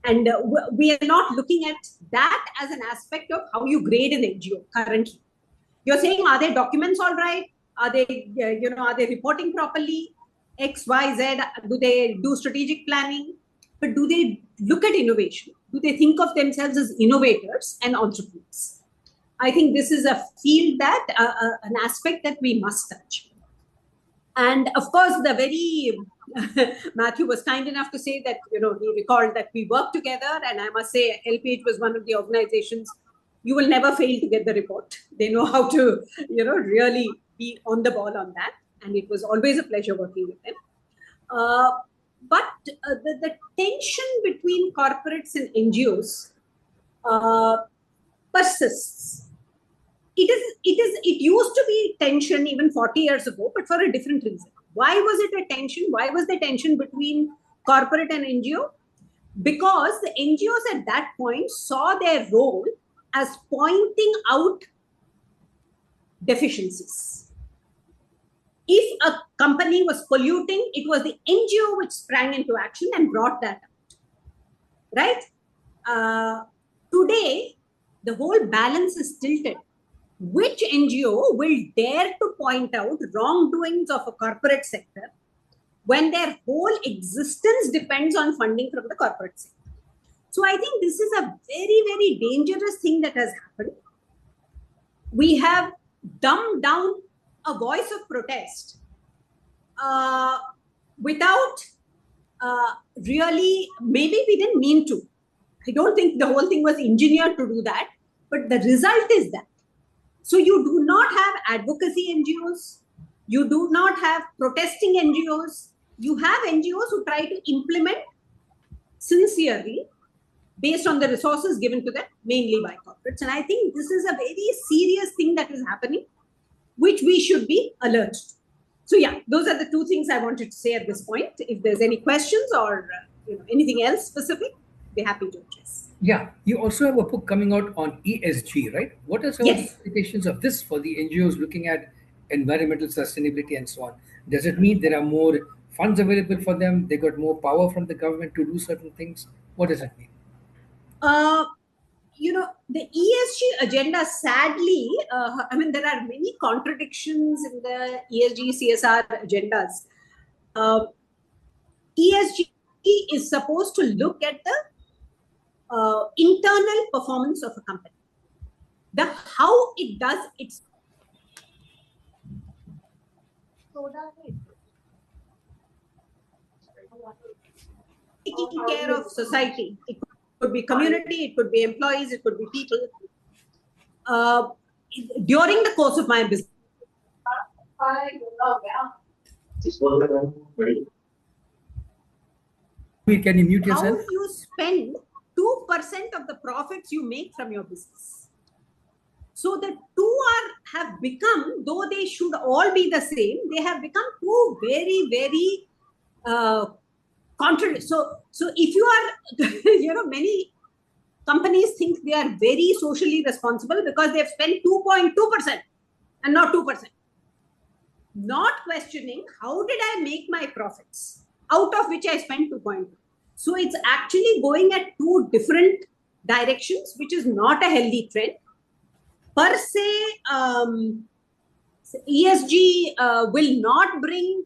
And we are not looking at that as an aspect of how you grade an NGO currently. You're saying, are their documents all right? Are they, are they reporting properly? X, Y, Z. Do they do strategic planning? But do they look at innovation? Do they think of themselves as innovators and entrepreneurs? I think this is a field that, an aspect that we must touch. And of course, the very, Matthew was kind enough to say that, he recalled that we worked together. And I must say, LPH was one of the organizations, you will never fail to get the report. They know how to, really be on the ball on that. And it was always a pleasure working with them. But the tension between corporates and NGOs persists. It used to be tension even 40 years ago, but for a different reason. Why was it a tension? Why was the tension between corporate and NGO? Because the NGOs at that point saw their role as pointing out deficiencies. if a company was polluting, it was the NGO which sprang into action and brought that out, right? Today, the whole balance is tilted. Which NGO will dare to point out wrongdoings of a corporate sector when their whole existence depends on funding from the corporate sector? So I think this is a very, very dangerous thing that has happened. We have dumbed down a voice of protest without really, maybe we didn't mean to. I don't think the whole thing was engineered to do that, but the result is that. So you do not have advocacy NGOs, you do not have protesting NGOs, you have NGOs who try to implement sincerely based on the resources given to them, mainly by corporates. And I think this is a very serious thing that is happening, which we should be alert to. So yeah, those are the two things I wanted to say at this point. If there's any questions or anything else specific, be happy to address. Yeah, you also have a book coming out on ESG, right? What are some of the implications of this for the NGOs looking at environmental sustainability and so on? Does it mean there are more funds available for them? They got more power from the government to do certain things? What does it mean? The ESG agenda, sadly, there are many contradictions in the ESG, CSR agendas. ESG is supposed to look at the internal performance of a company. How it does its taking care of society. It could be community, it could be employees, it could be people. During the course of my business, can you mute yourself? How you spend 2% of the profits you make from your business. So the two have become, though they should all be the same, they have become two very, very contrary. So if you are, many companies think they are very socially responsible because they've spent 2.2% and not 2%. Not questioning how did I make my profits, out of which I spent 2.2. So it's actually going at two different directions, which is not a healthy trend. Per se, ESG will not bring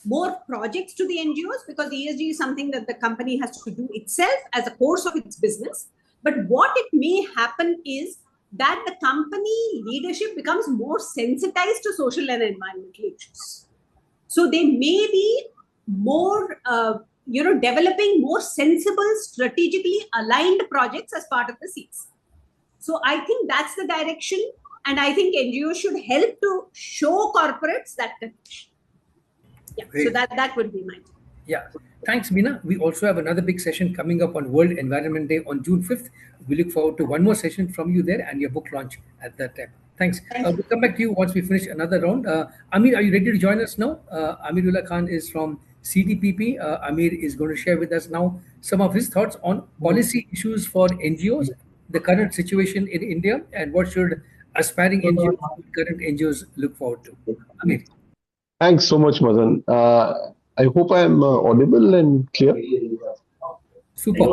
more projects to the NGOs because ESG is something that the company has to do itself as a course of its business. But what it may happen is that the company leadership becomes more sensitized to social and environmental issues. So they may be more, developing more sensible, strategically aligned projects as part of the Cs. So I think that's the direction. And I think NGOs should help to show corporates that direction. Yeah, great. So that would be mine. Yeah, thanks, Meena. We also have another big session coming up on World Environment Day on June 5th. We look forward to one more session from you there and your book launch at that time. Thanks. We'll come back to you once we finish another round. Amir, are you ready to join us now? Amirullah Khan is from CDPP. Amir is going to share with us now some of his thoughts on policy issues for NGOs, the current situation in India, and what should aspiring NGOs, current NGOs look forward to. Amir. Thanks so much, Madan. I hope I am audible and clear. Super.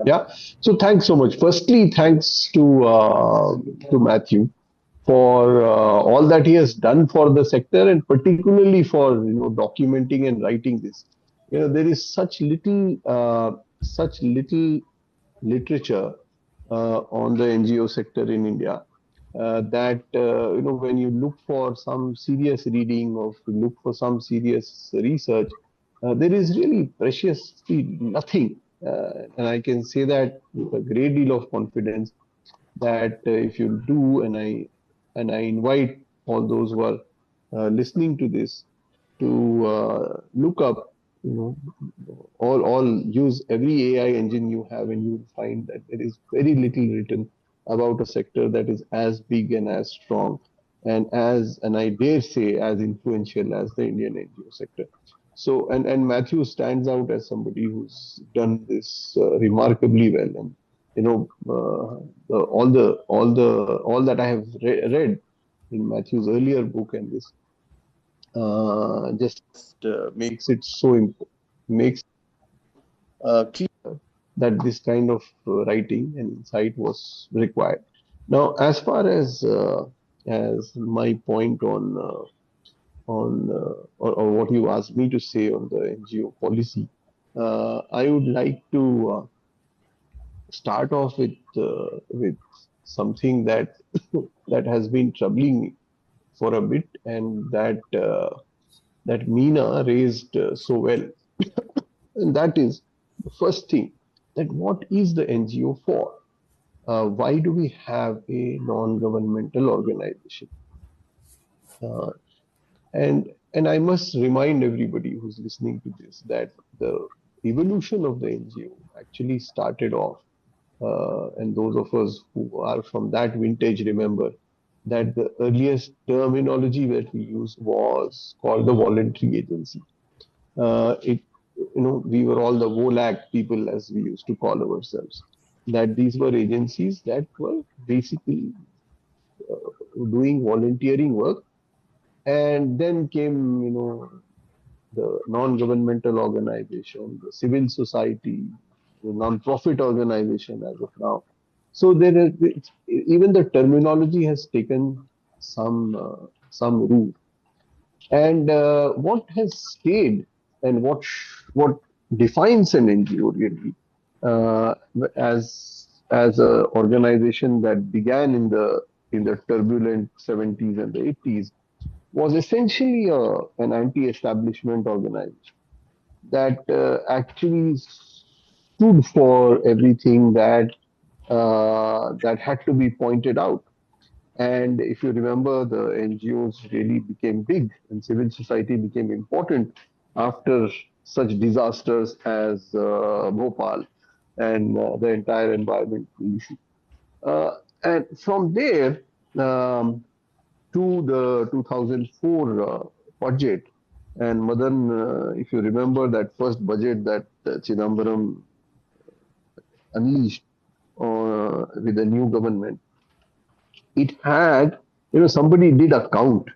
Yeah. So thanks so much. Firstly, thanks to Matthew for all that he has done for the sector, and particularly for documenting and writing this. There is such little literature on the NGO sector in India. That when you look for some serious reading or look for some serious research, there is really preciously nothing, and I can say that with a great deal of confidence that if you do, and I invite all those who are listening to this to look up, all use every AI engine you have, and you will find that there is very little written about a sector that is as big and as strong and I dare say as influential as the Indian NGO sector. So and Matthew stands out as somebody who's done this remarkably well, and all that I have read in Matthew's earlier book and this, just makes it so makes clear that this kind of writing and insight was required. Now, as far as my point or what you asked me to say on the NGO policy, I would like to start off with something that that has been troubling me for a bit, and that Meena raised so well, and that is the first thing, that what is the NGO for? Why do we have a non-governmental organization? Uh, and I must remind everybody who's listening to this that the evolution of the NGO actually started off, and those of us who are from that vintage remember that the earliest terminology that we used was called the voluntary agency. It, we were all the VOLAC people, as we used to call ourselves. That these were agencies that were basically doing volunteering work, and then came, the non-governmental organization, the civil society, the non-profit organization as of now. So there is, even the terminology has taken some root. And what has stayed and what defines an NGO really, uh, as a organization that began in the turbulent 70s and the 80s, was essentially an anti-establishment organization that actually stood for everything that had to be pointed out. And if you remember, the NGOs really became big and civil society became important after such disasters as Bhopal and the entire environmental issue. Uh, and from there um, to the 2004 budget, and Madan, if you remember that first budget that Chidambaram unleashed with the new government, it had, somebody did a count,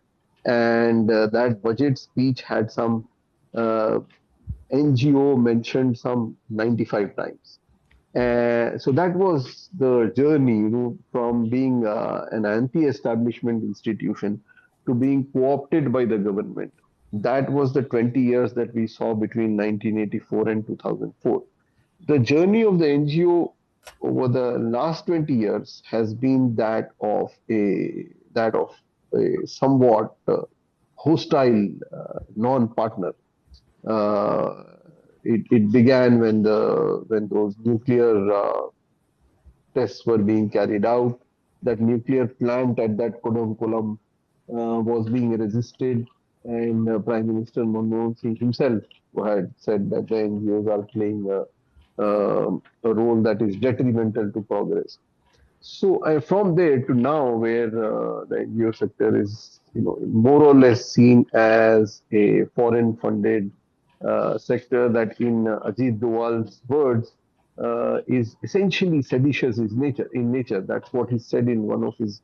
and that budget speech had some uh, NGO mentioned some 95 times. So that was the journey, from being an anti-establishment institution to being co-opted by the government. That was the 20 years that we saw between 1984 and 2004. The journey of the NGO over the last 20 years has been that of a somewhat hostile non-partner. Uh, it began when those nuclear tests were being carried out. That nuclear plant at that Kodamkulam was being resisted, and Prime Minister Manmohan Singh himself had said that the NGOs are playing a role that is detrimental to progress. So from there to now, where the NGO sector is, more or less seen as a foreign-funded sector that, in Ajit Doval's words, is essentially seditious in nature. That's what he said in one of his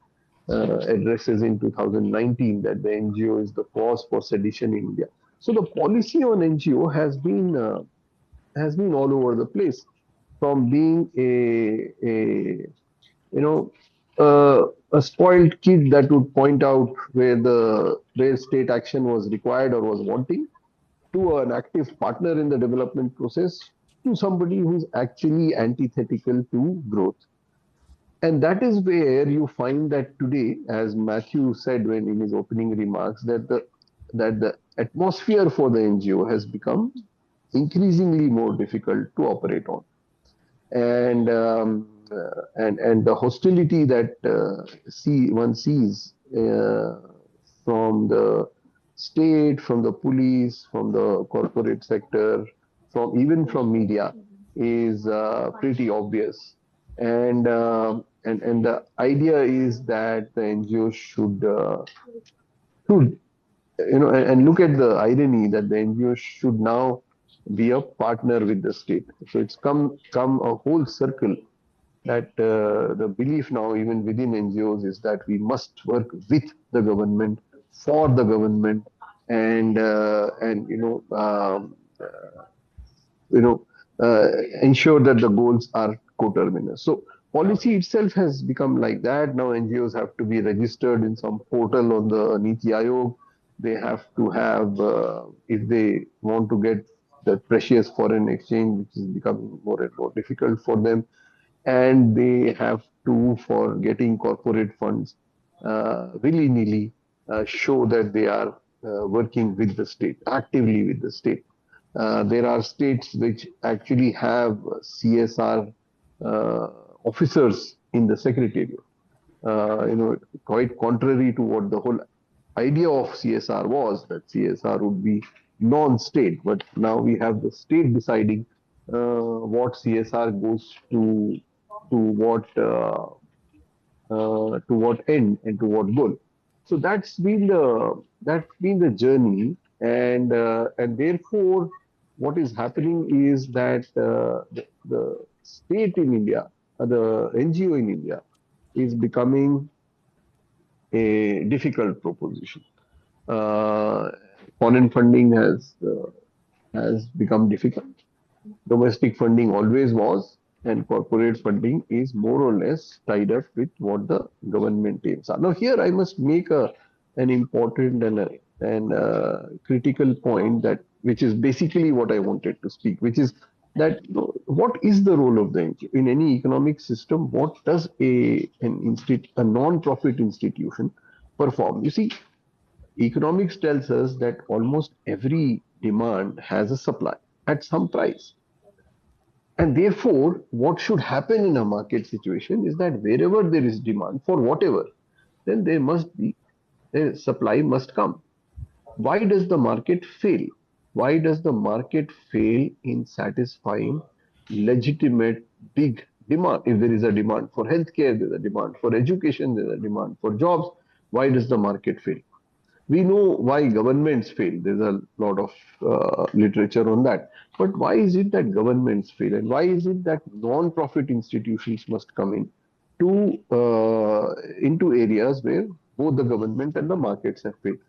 addresses in 2019, that the NGO is the cause for sedition in India. So the policy on NGO has been all over the place, from being you know, a spoiled kid that would point out where state action was required or was wanting, to an active partner in the development process, to somebody who's actually antithetical to growth. And that is where you find that today, as Matthew said when in his opening remarks, that the atmosphere for the NGO has become increasingly more difficult to operate on, and the hostility that one sees from the state, from the police, from the corporate sector, from media, is pretty obvious. And the idea is that the NGOs should, and look at the irony, that the NGOs should now be a partner with the state. So it's come a whole circle, that the belief now, even within NGOs, is that we must work with the government, for the government, and you know, ensure that the goals are coterminous. So policy itself has become like that. Now NGOs have to be registered in some portal on the Niti Aayog. They have to have, if they want to get the precious foreign exchange, which is becoming more and more difficult for them, and they have to, for getting corporate funds, willy-nilly show that they are working with the state, actively with the state. There are states which actually have CSR uh, officers in the secretariat. Quite contrary to what the whole idea of CSR was, that CSR would be non-state, but now we have the state deciding what CSR goes to what end and to what goal. So that's been the journey, and therefore, what is happening is that the state in India, the NGO in India, is becoming a difficult proposition. Uh, Foreign funding has become difficult. Domestic funding always was, and corporate funding is more or less tied up with what the government aims are. Now, here I must make an important and critical point, that which is basically what I wanted to speak, which is that, what is the role of the NGO in any economic system? What does a non-profit institution perform? You see, economics tells us that almost every demand has a supply at some price. And therefore, what should happen in a market situation is that wherever there is demand for whatever, then there must be a supply must come. Why does the market fail? Why does the market fail in satisfying legitimate big demand? If there is a demand for healthcare, there's a demand for education, there's a demand for jobs. Why does the market fail? We know why governments fail. There's a lot of literature on that. But why is it that governments fail? And why is it that non-profit institutions must come in into areas where both the government and the markets have failed?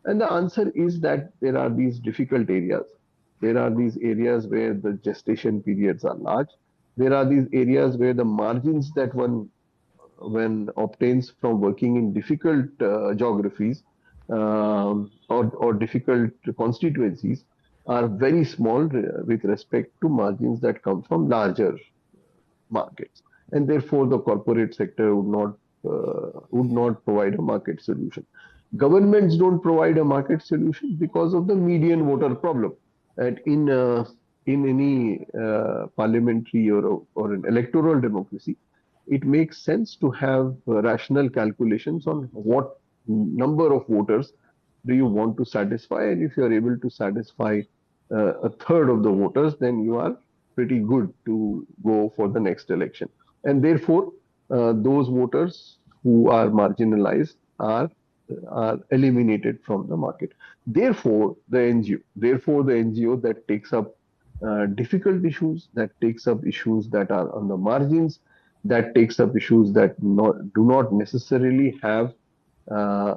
And the answer is that there are these difficult areas. There are these areas where the gestation periods are large. There are these areas where the margins that one obtains from working in difficult geographies, or difficult constituencies, are very small with respect to margins that come from larger markets, and therefore the corporate sector would not provide a market solution. Governments don't provide a market solution because of the median voter problem. And in any parliamentary or an electoral democracy, it makes sense to have rational calculations on what number of voters do you want to satisfy, and if you are able to satisfy a third of the voters, then you are pretty good to go for the next election. And therefore, those voters who are marginalized are eliminated from the market. Therefore the NGO that takes up difficult issues, that takes up issues that are on the margins, that takes up issues that do not necessarily have a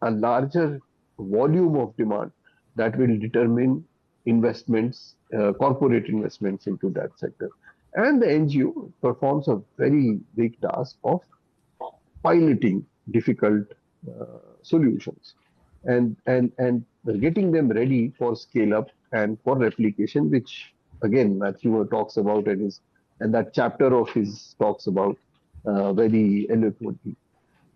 larger volume of demand, that will determine investments, corporate investments into that sector. And the NGO performs a very big task of piloting difficult solutions, and getting them ready for scale up and for replication, which again Matthew talks about, and that chapter of his talks about very eloquently.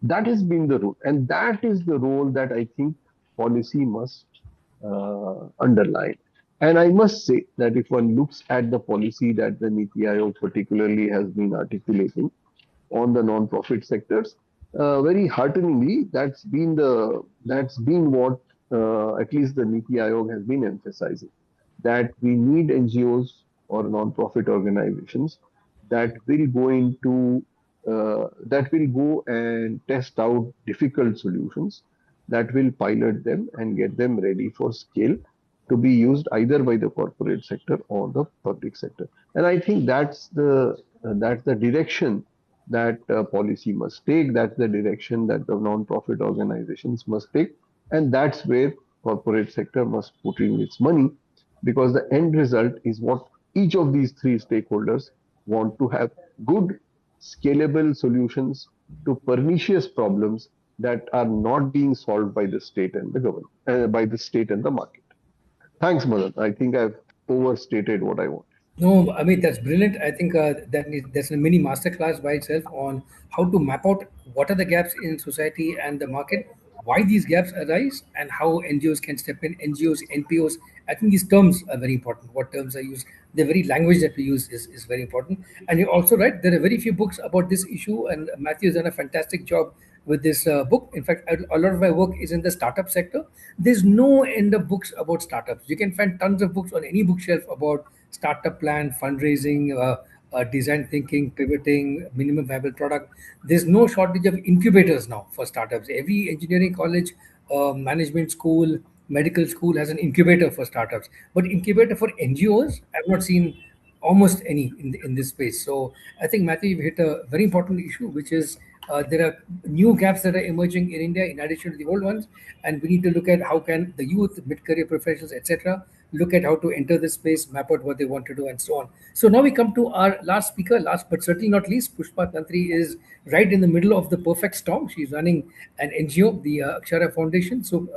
That has been the role, and that is the role that I think policy must underline. And I must say that if one looks at the policy that the Niti Aayog particularly has been articulating on the non-profit sectors, very hearteningly, that's been what at least the Niti Aayog has been emphasizing, that we need NGOs or non-profit organizations that will go and test out difficult solutions, that will pilot them and get them ready for scale to be used either by the corporate sector or the public sector. And I think that's the direction that policy must take. That's the direction that the non-profit organizations must take. And that's where corporate sector must put in its money, because the end result is what each of these three stakeholders want to have: good, scalable solutions to pernicious problems that are not being solved by the state and the government, by the state and the market. Thanks, Madan. I think I've overstated what I want. No, I mean that's brilliant. I think that's a mini masterclass by itself on how to map out what are the gaps in society and the market, why these gaps arise, and how NGOs can step in. NGOs, NPOs. I think these terms are very important. What terms are used? The very language that we use is very important. And you're also right. There are very few books about this issue, and Matthew has done a fantastic job with this book. In fact, a lot of my work is in the startup sector. There's no end of books about startups. You can find tons of books on any bookshelf about startup plan, fundraising, design thinking, pivoting, minimum viable product. There's no shortage of incubators now for startups. Every engineering college, management school, medical school has an incubator for startups. But incubator for NGOs, I've not seen almost any in this space. So I think, Matthew, you've hit a very important issue, which is there are new gaps that are emerging in India in addition to the old ones, and we need to look at how can the youth, mid-career professionals, etc., look at how to enter this space, map out what they want to do, and so on. So now we come to our last speaker, last but certainly not least. Pushpa Tantri is right in the middle of the perfect storm. She's running an NGO, the Akshara Foundation. So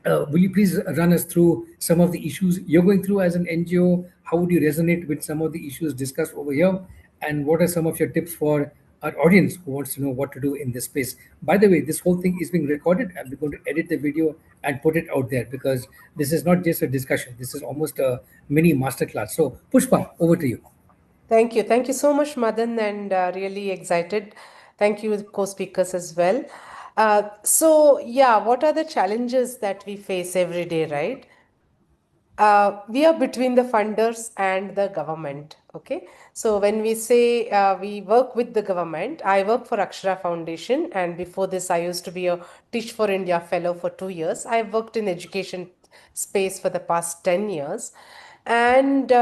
will you please run us through some of the issues you're going through as an NGO? How would you resonate with some of the issues discussed over here? And what are some of your tips for our audience who wants to know what to do in this space? By the way, this whole thing is being recorded, and we're going to edit the video and put it out there, because this is not just a discussion. This is almost a mini masterclass. So, Pushpa, over to you. Thank you. Thank you so much, Madan, and really excited. Thank you, co-speakers as well. So, what are the challenges that we face every day, right? We are between the funders and the government. Okay, so when we say we work with the government, I work for Akshara Foundation, and before this, I used to be a Teach for India fellow for 2 years. I've worked in education space for the past 10 years. And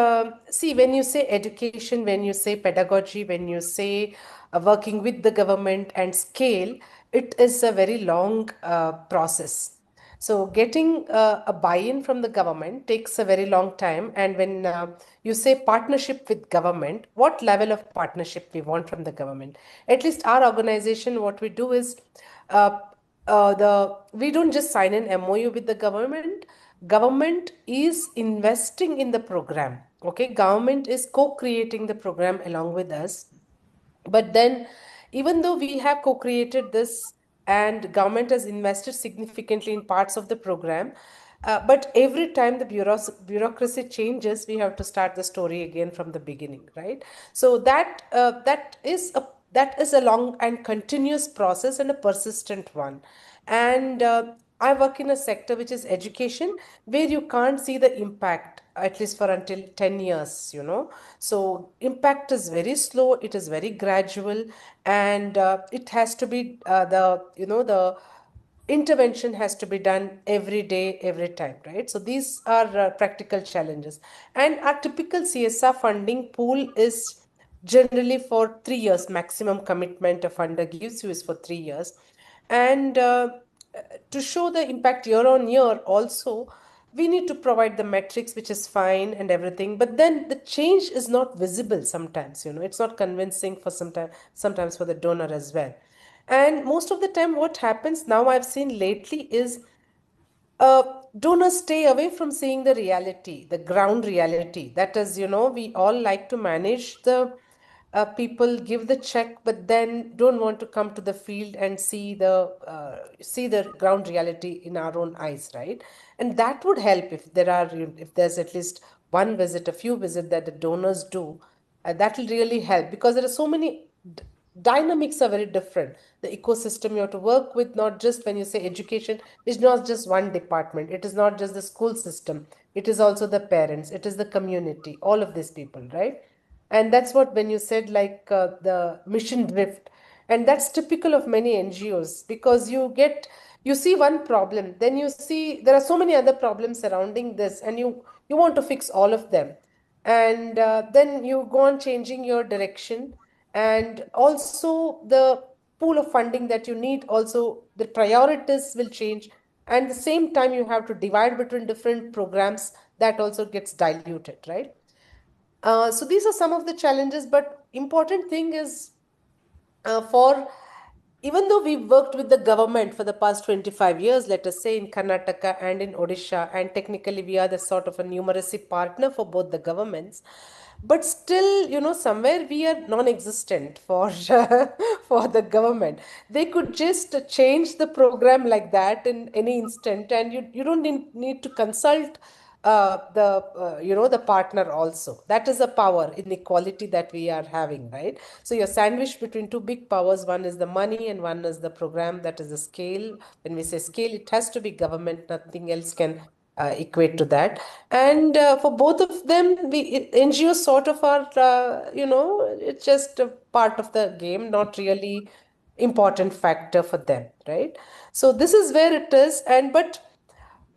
see, when you say education, when you say pedagogy, when you say working with the government and scale, it is a very long process. So getting a buy-in from the government takes a very long time. And when you say partnership with government, what level of partnership we want from the government? At least our organization, what we do is we don't just sign an MOU with the government. Government is investing in the program. Okay, government is co-creating the program along with us. But then, even though we have co-created this and government has invested significantly in parts of the program, but every time the bureaucracy changes, we have to start the story again from the beginning, right? So that is a long and continuous process and a persistent one. And I work in a sector which is education, where you can't see the impact at least for until 10 years. So impact is very slow, it is very gradual, and it has to be the intervention has to be done every day, every time, right? So these are practical challenges. And our typical CSR funding pool is generally for 3 years. Maximum commitment a funder gives you is for 3 years. And to show the impact year on year also, we need to provide the metrics, which is fine and everything, but then the change is not visible sometimes. It's not convincing for sometimes for the donor as well. And most of the time what happens now, I've seen lately, is donors stay away from seeing the reality, the ground reality. That is, we all like to manage the people, give the check, but then don't want to come to the field and see the ground reality in our own eyes, right? And that would help if there's at least one visit, a few visits that the donors do. That will really help, because there are so many dynamics are very different. The ecosystem you have to work with, not just when you say education, is not just one department. It is not just the school system. It is also the parents. It is the community, all of these people, right? And that's what, when you said like the mission drift, and that's typical of many NGOs, because you see one problem, then you see there are so many other problems surrounding this, and you want to fix all of them. And then you go on changing your direction, and also the pool of funding that you need also the priorities will change, and the same time you have to divide between different programs, that also gets diluted, right? So these are some of the challenges, but important thing is, for even though we've worked with the government for the past 25 years, let us say in Karnataka and in Odisha, and technically we are the sort of a numeracy partner for both the governments, but still, somewhere we are non-existent for for the government. They could just change the program like that in any instant, and you don't need to consult the partner also. That is a power inequality that we are having, right? So you're sandwiched between two big powers. One is the money and one is the program, that is the scale. When we say scale, it has to be government, nothing else can equate to that. And for both of them, NGOs sort of are, it's just a part of the game, not really important factor for them, right? So this is where it is. And but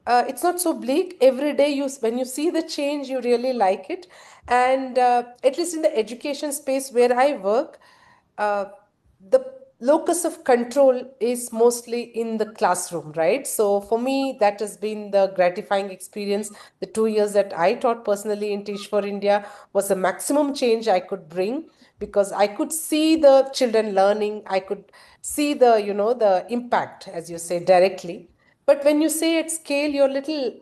it's not so bleak. Every day, when you see the change, you really like it. And at least in the education space where I work, uh, the locus of control is mostly in the classroom, right? So for me, that has been the gratifying experience. The 2 years that I taught personally in Teach for India was the maximum change I could bring, because I could see the children learning. I could see the impact, as you say, directly. But when you say at scale, you're little,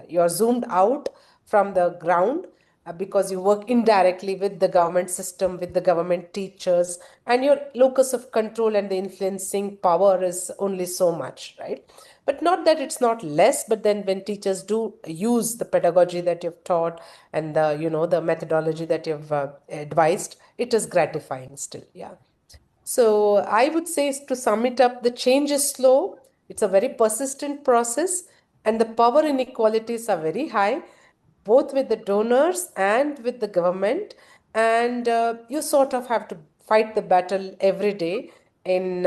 you're zoomed out from the ground, because you work indirectly with the government system, with the government teachers, and your locus of control and the influencing power is only so much, right? But not that it's not less, but then when teachers do use the pedagogy that you've taught and the methodology that you've advised, it is gratifying still, yeah. So I would say, to sum it up, the change is slow, it's a very persistent process, and the power inequalities are very high, both with the donors and with the government. And you sort of have to fight the battle every day in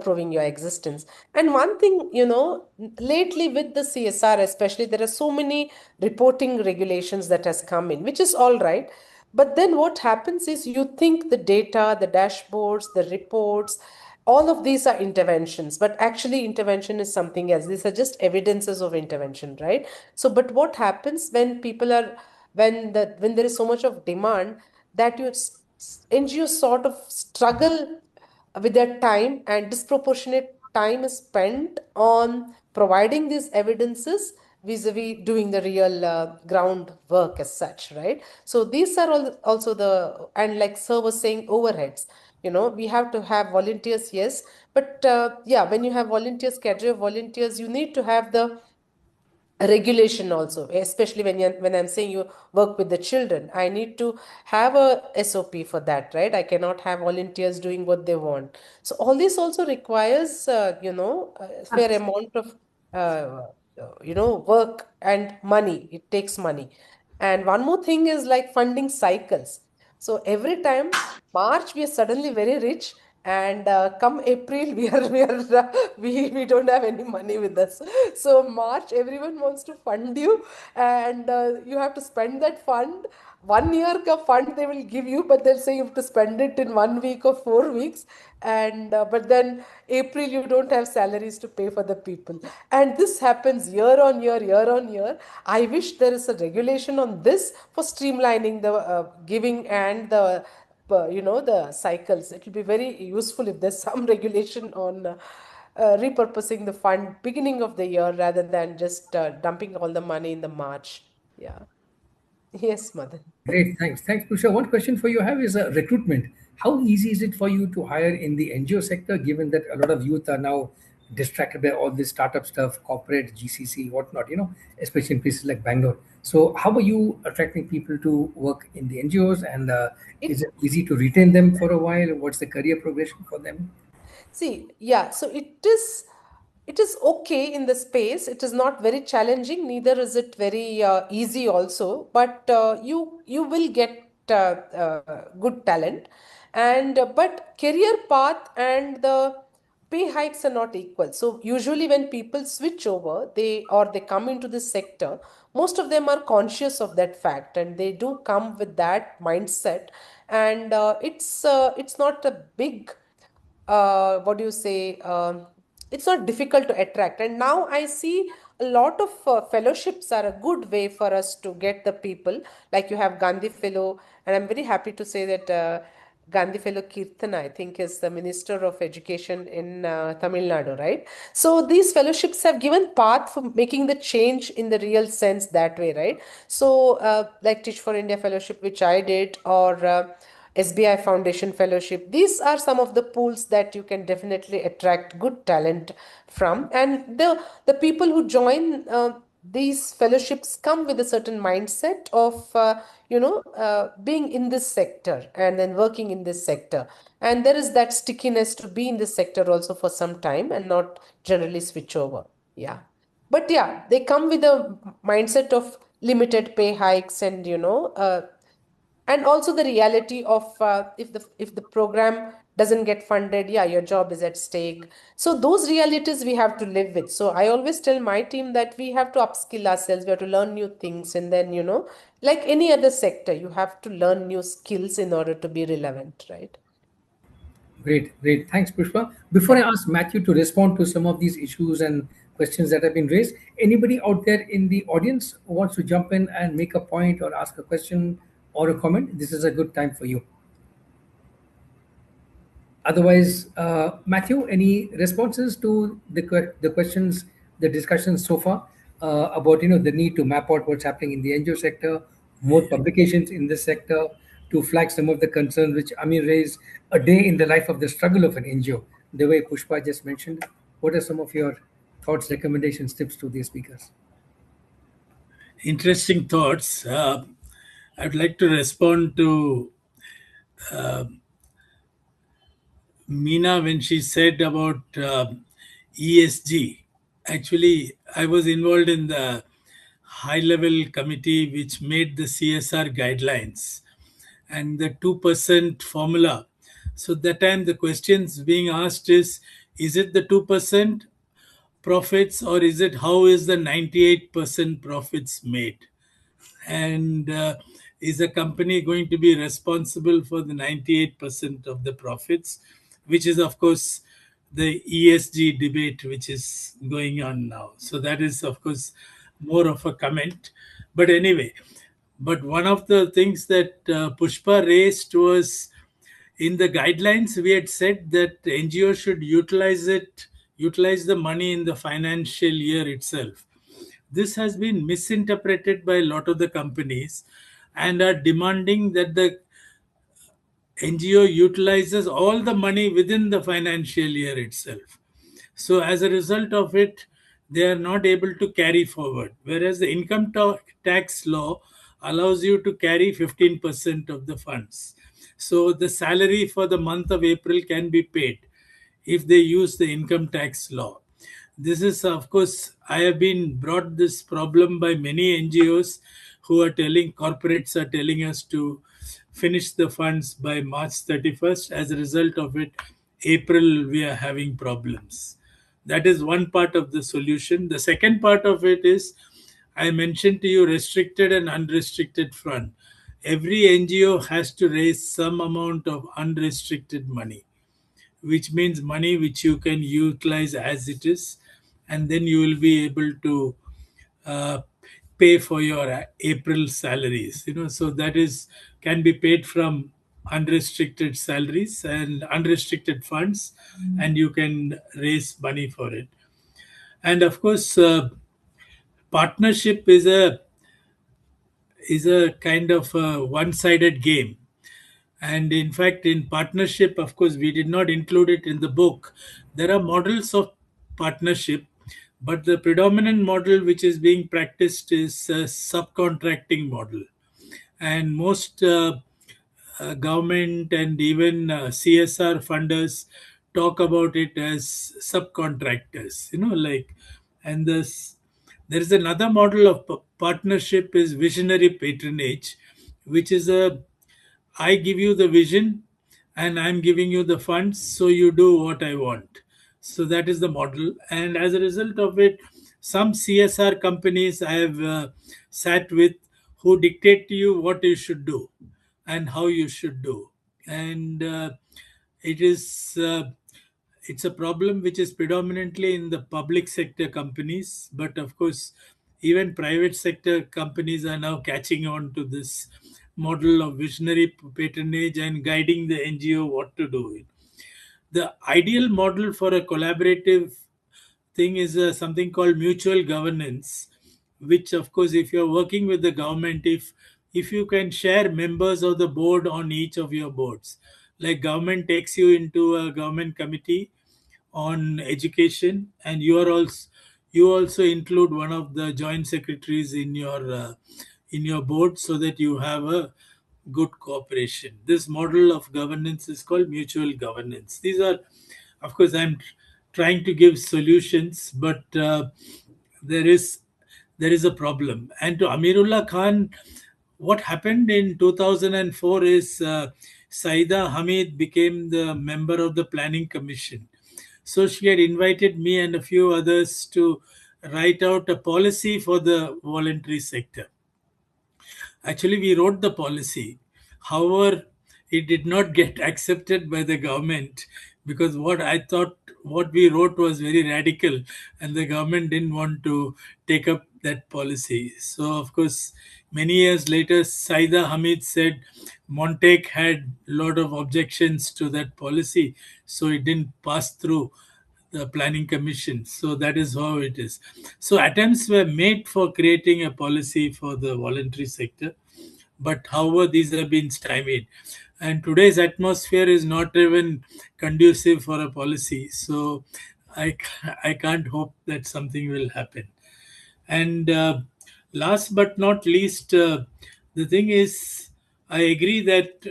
proving your existence. And one thing, lately with the CSR especially, there are so many reporting regulations that has come in, which is all right. But then what happens is, you think the data, the dashboards, the reports, all of these are interventions, but actually intervention is something else. These are just evidences of intervention, right? So, but what happens when people are, when there is so much of demand, that NGOs sort of struggle with their time, and disproportionate time is spent on providing these evidences vis-a-vis doing the real ground work as such, right? So these are all also the, and like sir was saying, overheads. We have to have volunteers, yes, but yeah, when you have volunteers, cadre of volunteers, you need to have the regulation also, especially when I'm saying you work with the children. I need to have a SOP for that, right? I cannot have volunteers doing what they want. So all this also requires a fair amount of work and money. It takes money. And one more thing is like funding cycles. So every time March we are suddenly very rich, and come April we don't have any money with us. So March everyone wants to fund you, and you have to spend that fund. 1 year ka fund they will give you, but they'll say you have to spend it in 1 week or 4 weeks. And but then April you don't have salaries to pay for the people, and this happens year on year. I wish there is a regulation on this for streamlining the giving and the cycles. It will be very useful if there's some regulation on repurposing the fund beginning of the year, rather than just dumping all the money in the March. Yeah. Yes, Madan. Great, thanks. Thanks, Pusha. One question for you I have is recruitment. How easy is it for you to hire in the NGO sector, given that a lot of youth are now distracted by all this startup stuff, corporate, GCC, whatnot, especially in places like Bangalore. So, how are you attracting people to work in the NGOs, and It is it easy to retain them for a while? What's the career progression for them? See, yeah, so it is okay in the space. It is not very challenging, neither is it very easy also, but you will get good talent. And but career path and the pay hikes are not equal. So usually when people switch over, they come into this sector, most of them are conscious of that fact, and they do come with that mindset. And it's not a big what do you say, it's not difficult to attract. And now I see a lot of fellowships are a good way for us to get the people. Like you have Gandhi Fellow, and I'm very happy to say that Gandhi Fellow Kirtana, I think, is the Minister of Education in Tamil Nadu, right? So these fellowships have given path for making the change in the real sense that way, right? So like Teach for India Fellowship, which I did, or SBI Foundation Fellowship. These are some of the pools that you can definitely attract good talent from. And the people who join these fellowships come with a certain mindset of, being in this sector and then working in this sector. And there is that stickiness to be in this sector also for some time and not generally switch over. Yeah. But yeah, they come with a mindset of limited pay hikes and, and also the reality of if the program doesn't get funded, yeah, your job is at stake. So those realities we have to live with. So I always tell my team that we have to upskill ourselves, we have to learn new things, and then, like any other sector, you have to learn new skills in order to be relevant, right? Great, great. Thanks, Pushpa. Before I ask Matthew to respond to some of these issues and questions that have been raised, anybody out there in the audience who wants to jump in and make a point or ask a question or a comment, this is a good time for you. Otherwise, Matthew, any responses to the questions, the discussions so far about the need to map out what's happening in the NGO sector, more publications in this sector, to flag some of the concerns which Amir raised, a day in the life of the struggle of an NGO, the way Pushpa just mentioned. What are some of your thoughts, recommendations, tips to the speakers? Interesting thoughts. I'd like to respond to Meena when she said about ESG. Actually, I was involved in the high level committee which made the CSR guidelines and the 2% formula. So that time the questions being asked is it the 2% profits, or is it how is the 98% profits made? And is a company going to be responsible for the 98% of the profits, which is of course the ESG debate which is going on now. So that is of course more of a comment. But anyway, but one of the things that Pushpa raised was, in the guidelines we had said that NGO should utilize the money in the financial year itself. This has been misinterpreted by a lot of the companies and are demanding that the NGO utilizes all the money within the financial year itself. So as a result of it, they are not able to carry forward. Whereas the tax law allows you to carry 15% of the funds. So the salary for the month of April can be paid if they use the income tax law. This is, of course, I have been brought this problem by many NGOs who are telling, corporates are telling us to finish the funds by March 31st. As a result of it, April we are having problems. That is one part of the solution. The second part of it is, I mentioned to you, restricted and unrestricted fund. Every NGO has to raise some amount of unrestricted money, which means money which you can utilize as it is, and then you will be able to uh, pay for your April salaries. So that is can be paid from unrestricted salaries and unrestricted funds, and you can raise money for it. And of course, partnership is a kind of a one-sided game. And in fact, in partnership, of course, we did not include it in the book. There are models of partnership, but the predominant model which is being practiced is a subcontracting model. And most government and even CSR funders talk about it as subcontractors, and there is another model of partnership is visionary patronage, which is a I give you the vision and I'm giving you the funds, so you do what I want. So that is the model. And as a result of it, some CSR companies I have sat with who dictate to you what you should do and how you should do. And it is it's a problem which is predominantly in the public sector companies, but of course, even private sector companies are now catching on to this model of visionary patronage and guiding the NGO what to do. The ideal model for a collaborative thing is something called mutual governance, which of course, if you're working with the government, if you can share members of the board on each of your boards, like government takes you into a government committee on education, and you also include one of the joint secretaries in your board, so that you have a good cooperation. This model of governance is called mutual governance. These are, of course, I'm trying to give solutions, but there is there is a problem. And to Amirullah Khan, what happened in 2004 is Saida Hamid became the member of the Planning Commission. So she had invited me and a few others to write out a policy for the voluntary sector. Actually, we wrote the policy. However, it did not get accepted by the government, because what we wrote was very radical, and the government didn't want to take up that policy. So, of course, many years later, Saida Hamid said Montek had a lot of objections to that policy, so it didn't pass through the planning commission. So that is how it is. So attempts were made for creating a policy for the voluntary sector, but however these have been stymied, and today's atmosphere is not even conducive for a policy. So I can't hope that something will happen. And last but not least, the thing is, I agree that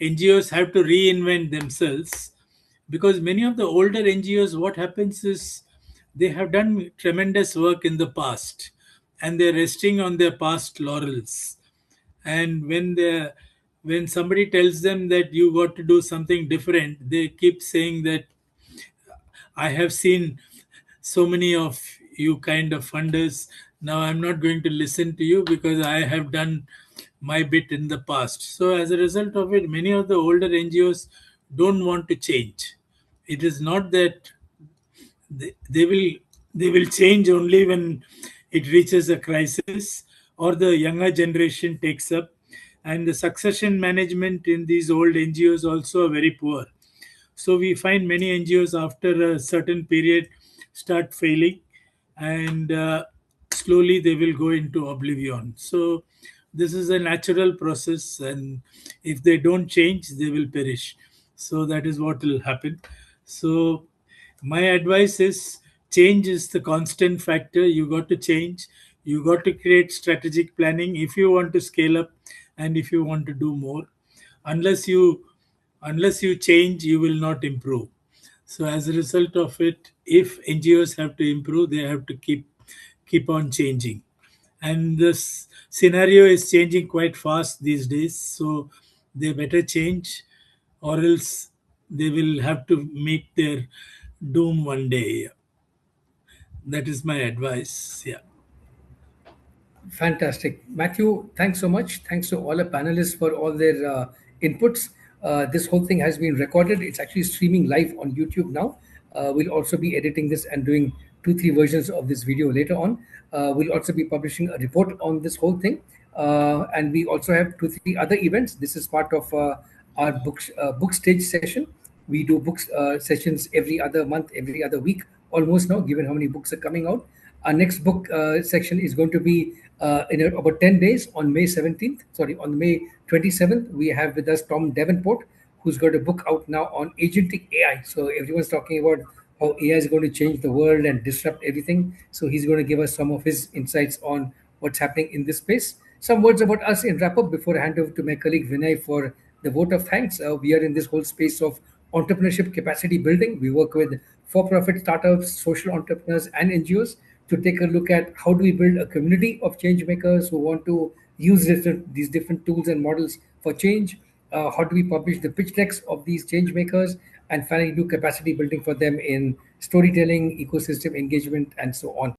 NGOs have to reinvent themselves, because many of the older NGOs, what happens is they have done tremendous work in the past, and they're resting on their past laurels. And when somebody tells them that you got to do something different, they keep saying that I have seen so many of you kind of funders. Now I'm not going to listen to you because I have done my bit in the past. So as a result of it, many of the older NGOs don't want to change. It is not that they will change only when it reaches a crisis or the younger generation takes up, and the succession management in these old NGOs also are very poor. So we find many NGOs after a certain period start failing, and slowly they will go into oblivion. So this is a natural process, and if they don't change, they will perish. So that is what will happen. So my advice is, change is the constant factor. You got to change. You got to create strategic planning if you want to scale up and if you want to do more. Unless you change, you will not improve. So as a result of it, if NGOs have to improve, they have to keep on changing. And this scenario is changing quite fast these days, so they better change, or else they will have to meet their doom one day. That is my advice. Yeah. Fantastic. Matthew, thanks so much. Thanks to all the panelists for all their inputs. This whole thing has been recorded. It's actually streaming live on YouTube now. We'll also be editing this and doing 2, 3 versions of this video later on. We'll also be publishing a report on this whole thing. And we also have 2, 3 other events. This is part of our book stage session. We do books sessions every other month, every other week, almost now, given how many books are coming out. Our next book section is going to be in about 10 days on May 17th. Sorry, on May 27th, we have with us Tom Davenport, who's got a book out now on agentic AI. So everyone's talking about how AI is going to change the world and disrupt everything. So he's going to give us some of his insights on what's happening in this space. Some words about us in wrap up before I hand over to my colleague Vinay for the vote of thanks. We are in this whole space of entrepreneurship capacity building. We work with for-profit startups, social entrepreneurs, and NGOs to take a look at how do we build a community of change makers who want to use these different tools and models for change. How do we publish the pitch decks of these change makers, and finally do capacity building for them in storytelling, ecosystem engagement, and so on.